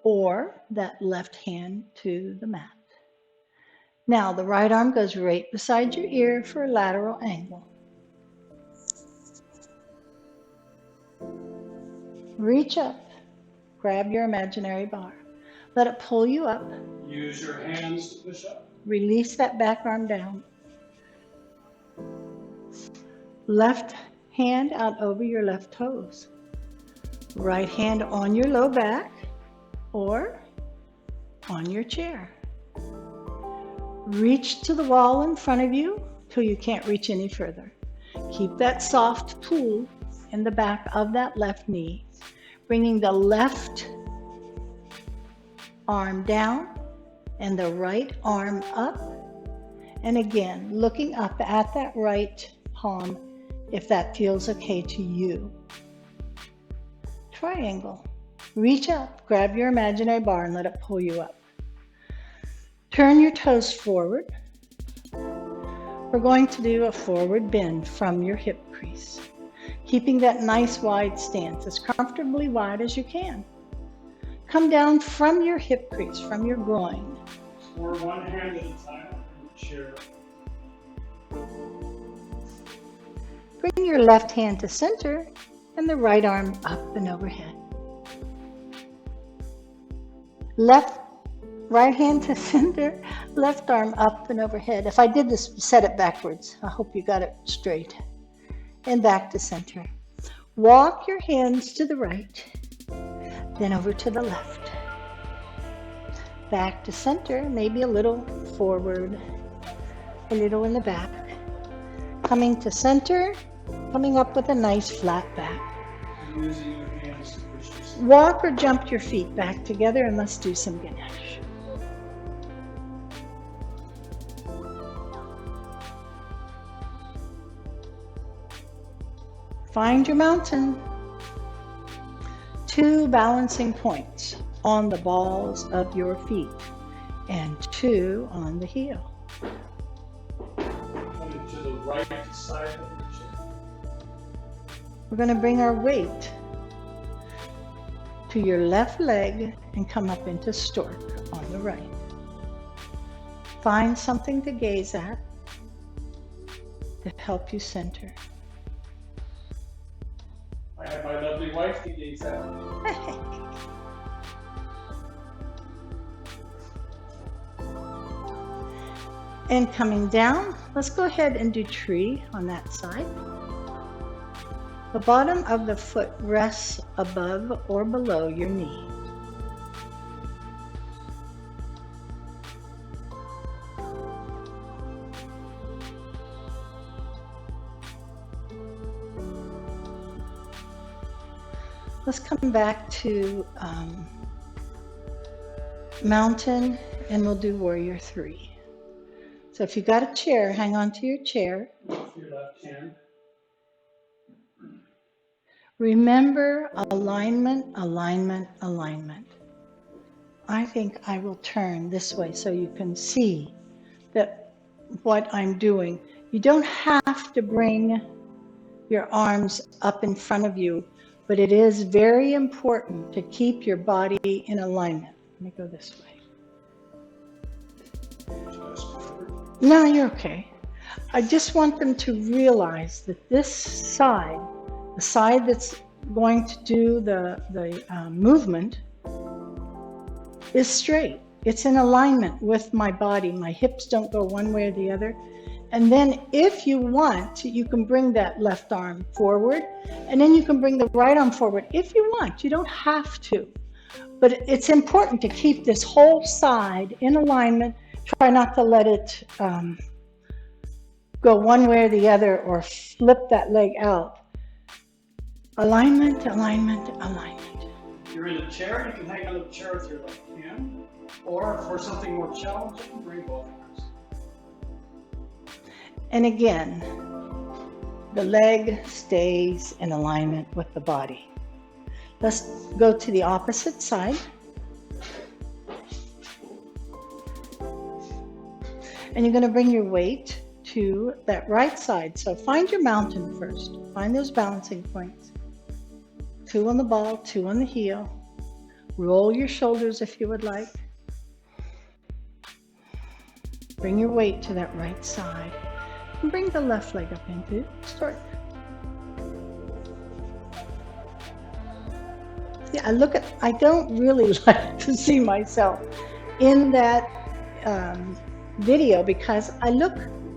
S1: or that left hand to the mat. Now the right arm goes right beside your ear for a lateral angle. Reach up, grab your imaginary bar. Let it pull you up.
S2: Use your hands to push up.
S1: Release that back arm down. Left hand out over your left toes. Right hand on your low back or on your chair. Reach to the wall in front of you till you can't reach any further. Keep that soft pull in the back of that left knee, bringing the left arm down and the right arm up. And again, looking up at that right palm if that feels okay to you. Triangle. Reach up, grab your imaginary bar and let it pull you up. Turn your toes forward. We're going to do a forward bend from your hip crease, keeping that nice wide stance, as comfortably wide as you can. Come down from your hip crease, from your groin.
S2: Or one hand at a time on the chair.
S1: Bring your left hand to center and the right arm up and overhead. Right hand to center, left arm up and overhead. If I did this, set it backwards. I hope you got it straight. And back to center. Walk your hands to the right, then over to the left. Back to center, maybe a little forward. a little in the back. Coming to center, coming up with a nice flat back.
S2: And using your hands to push yourself.
S1: Walk or jump your feet back together and let's do some Ganesh. Find your mountain. 2 balancing points on the balls of your feet and 2 on the heel.
S2: Coming to the right side of your chair.
S1: We're going to bring our weight to your left leg and come up into stork on the right. Find something to gaze at to help you center.
S2: I have my lovely wife to gaze at.
S1: And coming down, let's go ahead and do tree on that side. The bottom of the foot rests above or below your knee. Let's come back to mountain and we'll do warrior 3. So if you've got a chair, hang on to your chair.
S2: With your left hand.
S1: Remember alignment, alignment, alignment. I think I will turn this way so you can see that what I'm doing. You don't have to bring your arms up in front of you, but it is very important to keep your body in alignment. Let me go this way. No, you're okay. I just want them to realize that this side, the side that's going to do the movement, is straight. It's in alignment with my body. My hips don't go one way or the other. And then if you want, you can bring that left arm forward, and then you can bring the right arm forward if you want. You don't have to. But it's important to keep this whole side in alignment. Try not to let it go one way or the other or flip that leg out. Alignment, alignment, alignment.
S2: If you're in a chair, you can hang on the chair with your left hand. Or for something more challenging, bring both hands.
S1: And again, the leg stays in alignment with the body. Let's go to the opposite side. And you're going to bring your weight to that right side. So find your mountain first. Find those balancing points. 2 on the ball, 2 on the heel. Roll your shoulders if you would like. Bring your weight to that right side. And bring the left leg up into stork. See, I don't really like to see myself in that video because I look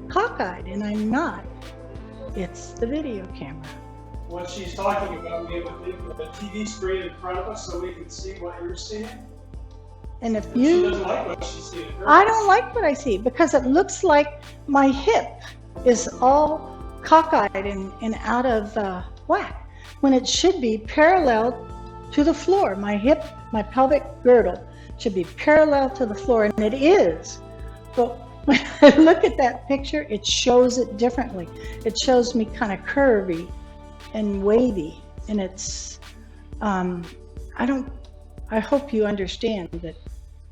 S1: cockeyed and I'm not. It's the video camera.
S2: What she's talking about, we have a TV screen in front of us so we can see what you're seeing.
S1: And if
S2: She
S1: you,
S2: doesn't like what she's seeing.
S1: I don't like what I see because it looks like my hip is all cockeyed and out of whack when it should be parallel to the floor. My hip, my pelvic girdle should be parallel to the floor, and it is. But when I look at that picture, it shows it differently. It shows me kind of curvy and wavy, and it's, I hope you understand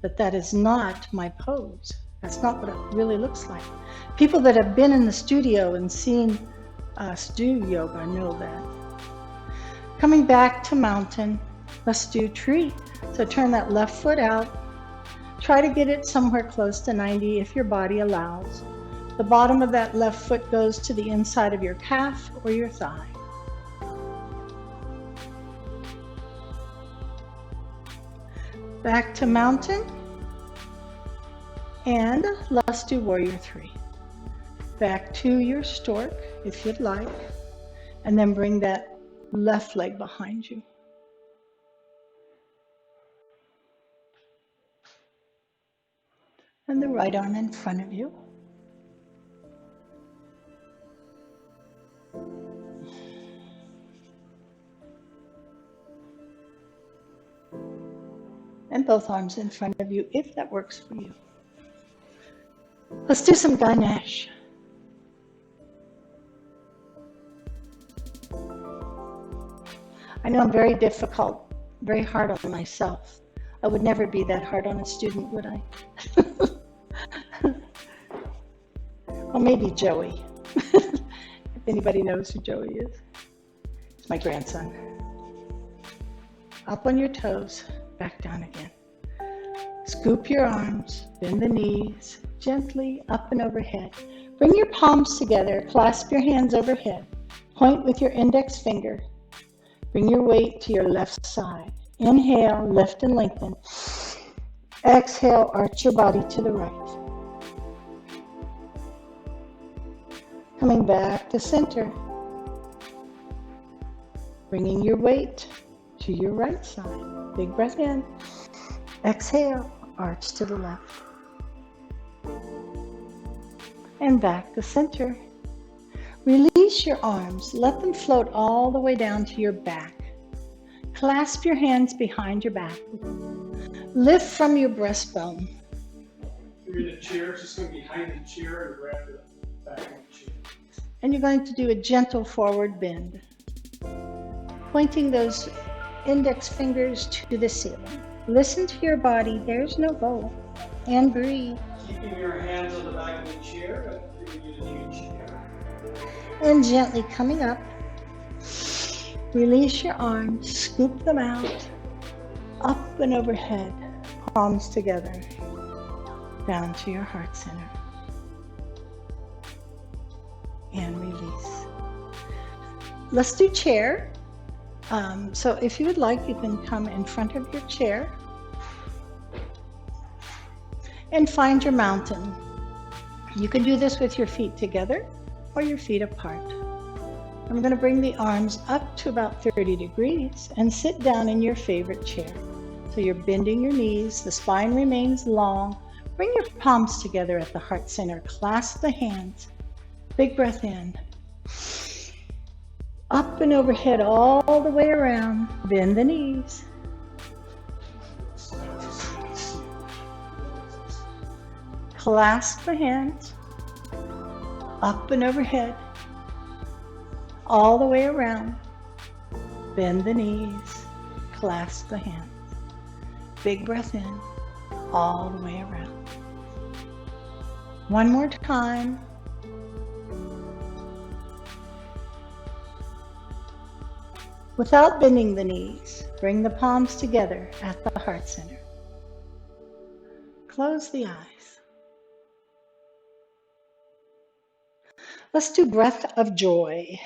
S1: that is not my pose. That's not what it really looks like. People that have been in the studio and seen us do yoga know that. Coming back to mountain, let's do tree. So turn that left foot out. Try to get it somewhere close to 90 if your body allows. The bottom of that left foot goes to the inside of your calf or your thigh. Back to mountain, and let's do warrior 3. Back to your stork if you'd like, and then bring that left leg behind you. And the right arm in front of you. and both arms in front of you if that works for you. Let's do some Ganesh. I know I'm very difficult, very hard on myself. I would never be that hard on a student, would I? Well, maybe Joey. If anybody knows who Joey is. It's my grandson. Up on your toes, back down again. Scoop your arms, bend the knees, gently up and overhead. Bring your palms together, clasp your hands overhead. Point with your index finger. Bring your weight to your left side. Inhale, lift and lengthen. Exhale, arch your body to the right. Coming back to center. Bringing your weight to your right side. Big breath in. Exhale, arch to the left. And back to center. Release your arms. Let them float all the way down to your back. Clasp your hands behind your back. Lift from your breastbone.
S2: You're in a chair, just go behind the chair and grab the back of the chair.
S1: And you're going to do a gentle forward bend. Pointing those index fingers to the ceiling. Listen to your body. There's no goal. And breathe.
S2: Keeping your hands on the back of the chair and giving you the new chair.
S1: And gently coming up. Release your arms. Scoop them out. Up and overhead. Palms together. Down to your heart center. And release. Let's do chair. So if you would like, you can come in front of your chair and find your mountain. You can do this with your feet together or your feet apart. I'm going to bring the arms up to about 30 degrees and sit down in your favorite chair. So you're bending your knees, the spine remains long. Bring your palms together at the heart center. Clasp the hands. Big breath in. Up and overhead all the way around. Bend the knees. Clasp the hands. Up and overhead. All the way around. Bend the knees. Clasp the hands. Big breath in. All the way around. One more time. Without bending the knees, bring the palms together at the heart center. Close the eyes. Let's do breath of joy.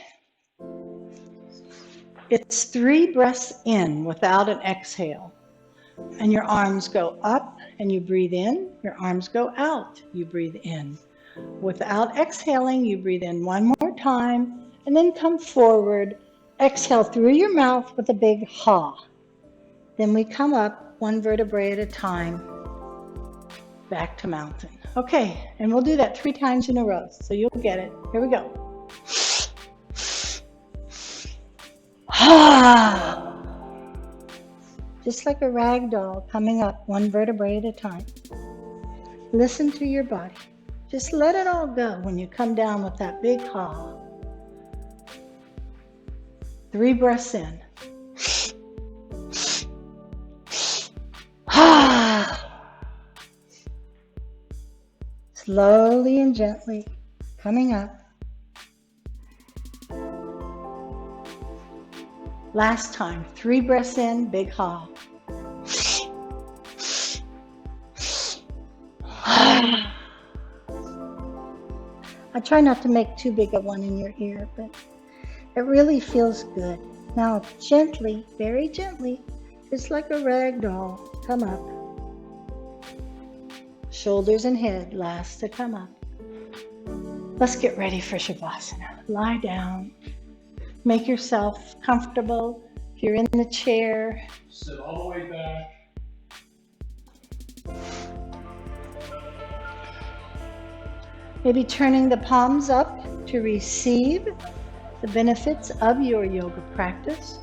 S1: It's 3 breaths in without an exhale. And your arms go up and you breathe in. Your arms go out, you breathe in. Without exhaling, you breathe in one more time and then come forward. Exhale through your mouth with a big ha. Then we come up 1 vertebrae at a time, back to mountain. Okay, and we'll do that 3 times in a row, so you'll get it. Here we go. Ha! Just like a rag doll coming up 1 vertebrae at a time. Listen to your body. Just let it all go when you come down with that big ha. 3 breaths in. Slowly and gently coming up. Last time, 3 breaths in, big ha. I try not to make too big a one in your ear, but it really feels good. Now gently, very gently, just like a rag doll, come up. Shoulders and head last to come up. Let's get ready for Shavasana. Lie down. Make yourself comfortable. If you're in the chair,
S2: sit all the way back.
S1: Maybe turning the palms up to receive the benefits of your yoga practice.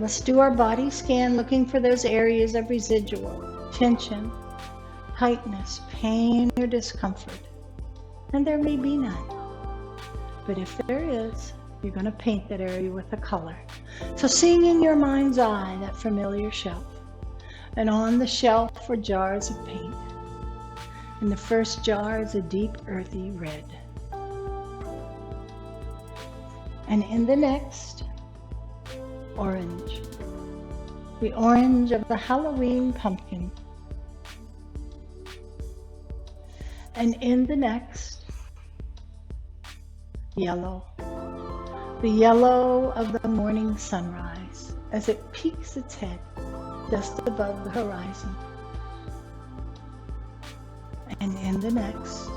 S1: Let's do our body scan, looking for those areas of residual tension, tightness, pain, or discomfort. And there may be none. But if there is, you're going to paint that area with a color. So seeing in your mind's eye that familiar shelf. And on the shelf are jars of paint. And the first jar is a deep earthy red. And in the next, orange. The orange of the Halloween pumpkin. And in the next, yellow. The yellow of the morning sunrise as it peeks its head just above the horizon. And in the next,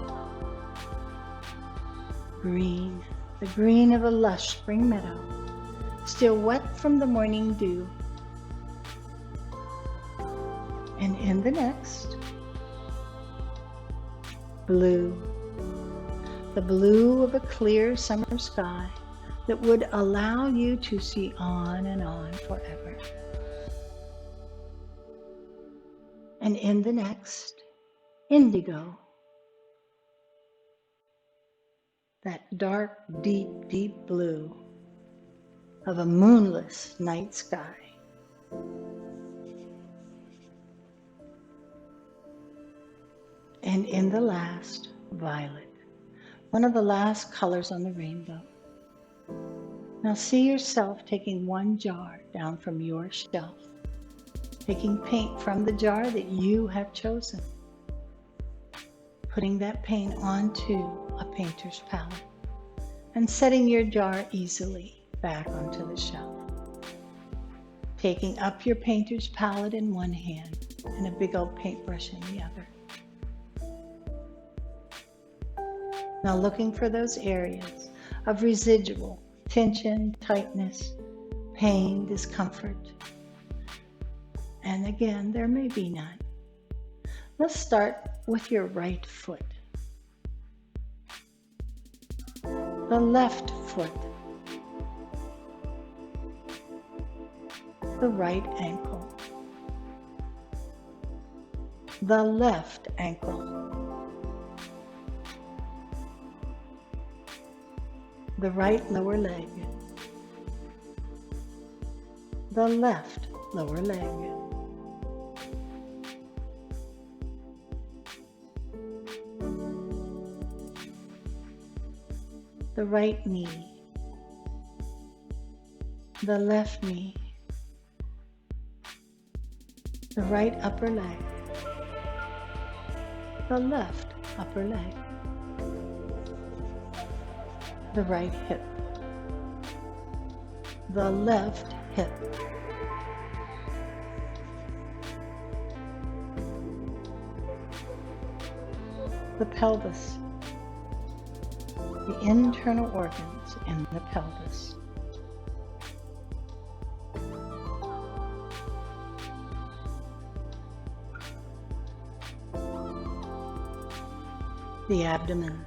S1: green. The green of a lush spring meadow, still wet from the morning dew. And in the next, blue. The blue of a clear summer sky that would allow you to see on and on forever. And in the next, indigo. That dark, deep, deep blue of a moonless night sky. And in the last, violet, one of the last colors on the rainbow. Now see yourself taking one jar down from your shelf, taking paint from the jar that you have chosen, putting that paint onto a painter's palette, and setting your jar easily back onto the shelf. Taking up your painter's palette in one hand and a big old paintbrush in the other. Now looking for those areas of residual tension, tightness, pain, discomfort. And again, there may be none. Let's start with your right foot. The left foot. The right ankle. The left ankle. The right lower leg. The left lower leg. The right knee. The left knee. The right upper leg. The left upper leg. The right hip. The left hip. The pelvis. The internal organs in the pelvis. The abdomen.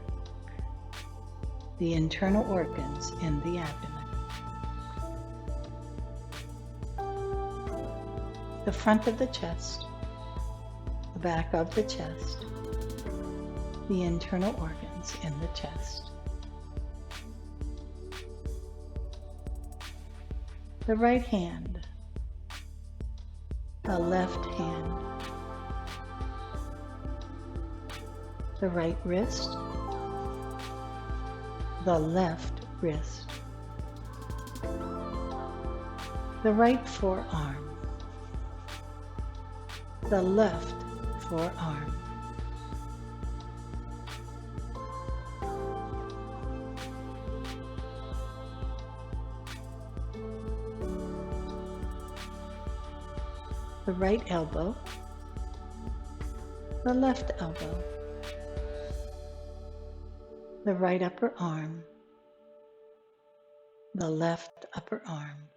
S1: The internal organs in the abdomen. The front of the chest. The back of the chest. The internal organs in the chest. The right hand. The left hand. The right wrist. The left wrist. The right forearm. The left forearm. The right elbow. The left elbow. The right upper arm. The left upper arm.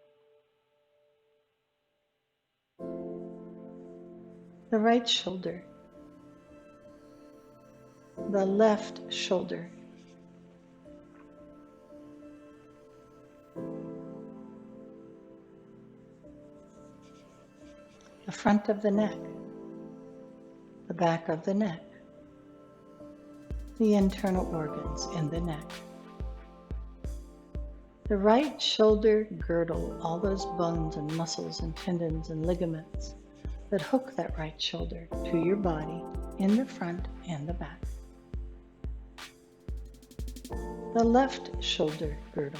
S1: The right shoulder. The left shoulder. the front of the neck, the back of the neck, the internal organs in the neck. The right shoulder girdle, all those bones and muscles and tendons and ligaments that hook that right shoulder to your body in the front and the back. The left shoulder girdle.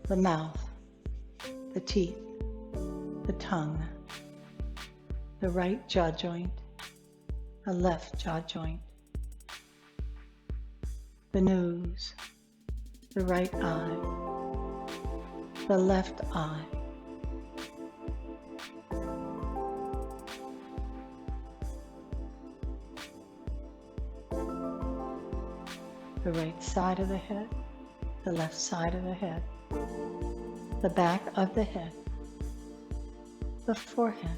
S1: The mouth, the teeth, the tongue, the right jaw joint, the left jaw joint, the nose, the right eye, the left eye, the right side of the head, the left side of the head, the back of the head, the forehead,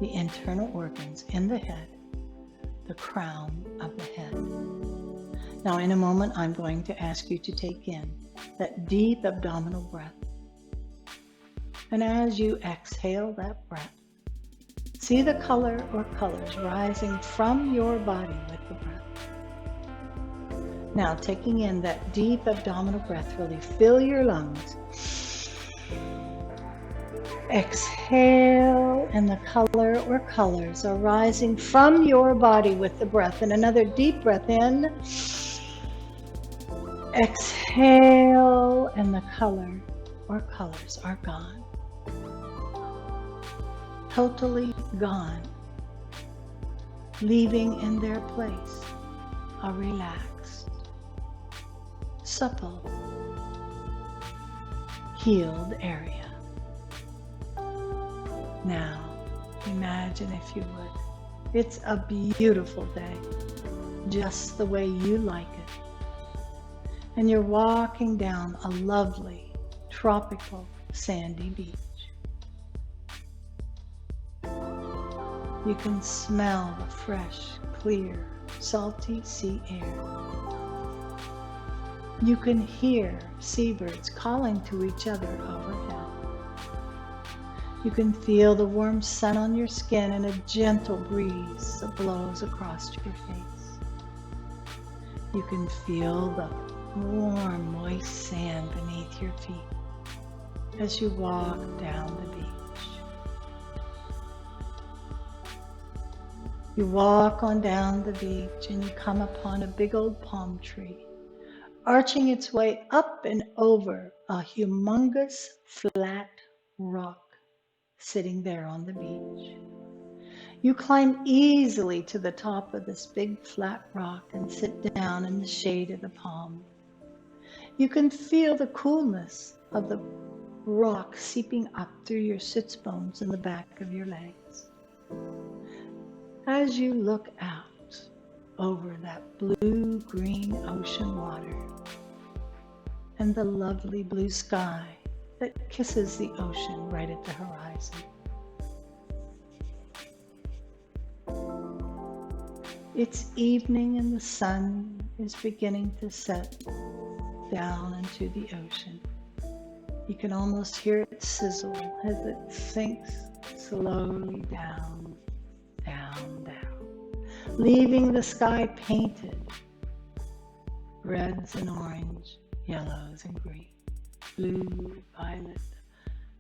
S1: the internal organs in the head, the crown of the head. Now, in a moment, I'm going to ask you to take in that deep abdominal breath. And as you exhale that breath, see the color or colors rising from your body with the breath. Now, taking in that deep abdominal breath, really fill your lungs. Exhale, and the color or colors are rising from your body with the breath. And another deep breath in. Exhale, and the color or colors are gone. Totally gone. Leaving in their place a relaxed, supple, healed area. Now, imagine, if you would, it's a beautiful day, just the way you like it. And you're walking down a lovely, tropical, sandy beach. You can smell the fresh, clear, salty sea air. You can hear seabirds calling to each other overhead. You can feel the warm sun on your skin and a gentle breeze that blows across your face. You can feel the warm, moist sand beneath your feet as you walk down the beach. You walk on down the beach and you come upon a big old palm tree, arching its way up and over a humongous flat rock sitting there on the beach. You climb easily to the top of this big flat rock and sit down in the shade of the palm. You can feel the coolness of the rock seeping up through your sits bones in the back of your legs. As you look out over that blue-green ocean water and the lovely blue sky that kisses the ocean right at the horizon. It's evening and the sun is beginning to set down into the ocean. You can almost hear it sizzle as it sinks slowly down, down, down, leaving the sky painted, reds and orange, yellows and green, blue, violet,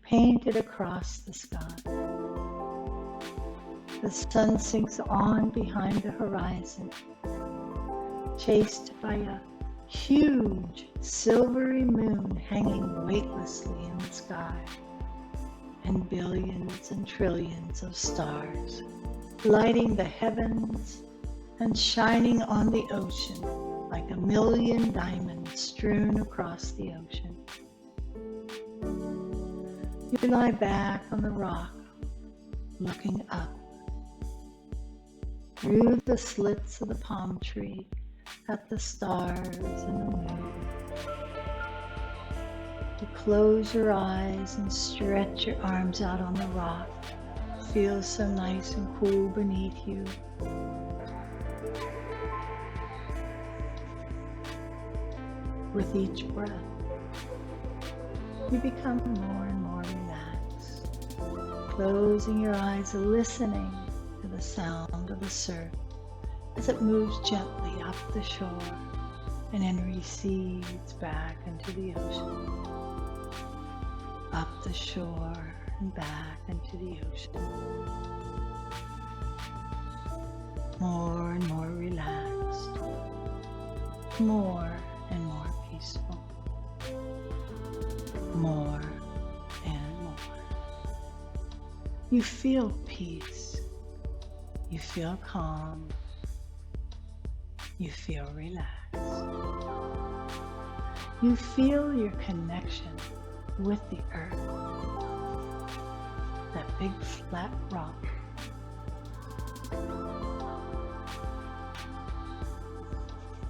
S1: painted across the sky. The sun sinks on behind the horizon, chased by a huge silvery moon hanging weightlessly in the sky, and billions and trillions of stars lighting the heavens and shining on the ocean like a million diamonds strewn across the ocean. You lie back on the rock, looking up through the slits of the palm tree at the stars and the moon. You close your eyes and stretch your arms out on the rock. It feels so nice and cool beneath you. With each breath, you become more and more relaxed, closing your eyes, listening to the sound of the surf as it moves gently up the shore and then recedes back into the ocean. Up the shore and back into the ocean. More and more relaxed, more and more peaceful, more and more. You feel peace, you feel calm, you feel relaxed. You feel your connection with the earth, that big flat rock.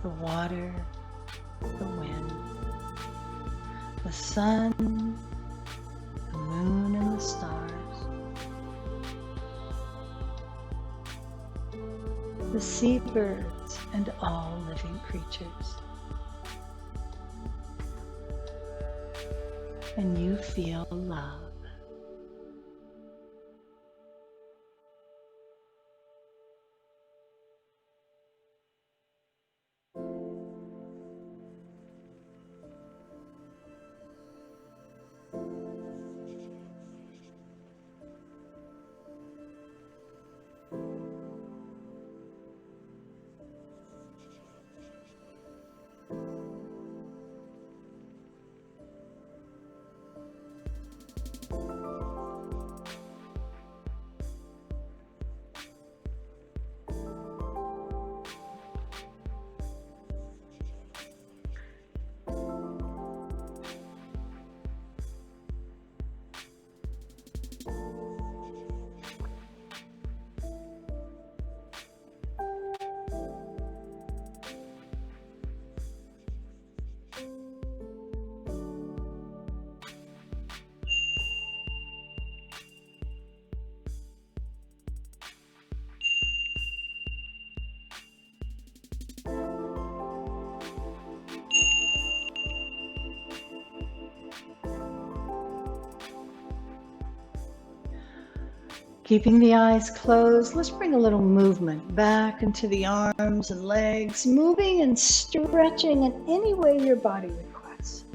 S1: The water, the wind, the sun, the moon and the stars, the seabirds and all living creatures. And you feel love. Keeping the eyes closed, let's bring a little movement back into the arms and legs, moving and stretching in any way your body requests.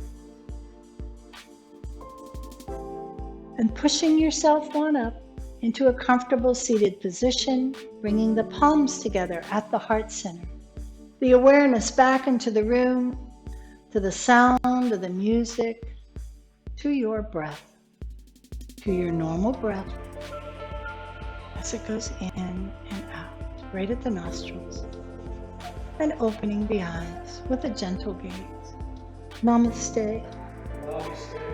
S1: And pushing yourself on up into a comfortable seated position, bringing the palms together at the heart center. The awareness back into the room, to the sound of the music, to your breath, to your normal breath. As it goes in and out, right at the nostrils, and opening the eyes with a gentle gaze. Namaste.
S2: Namaste.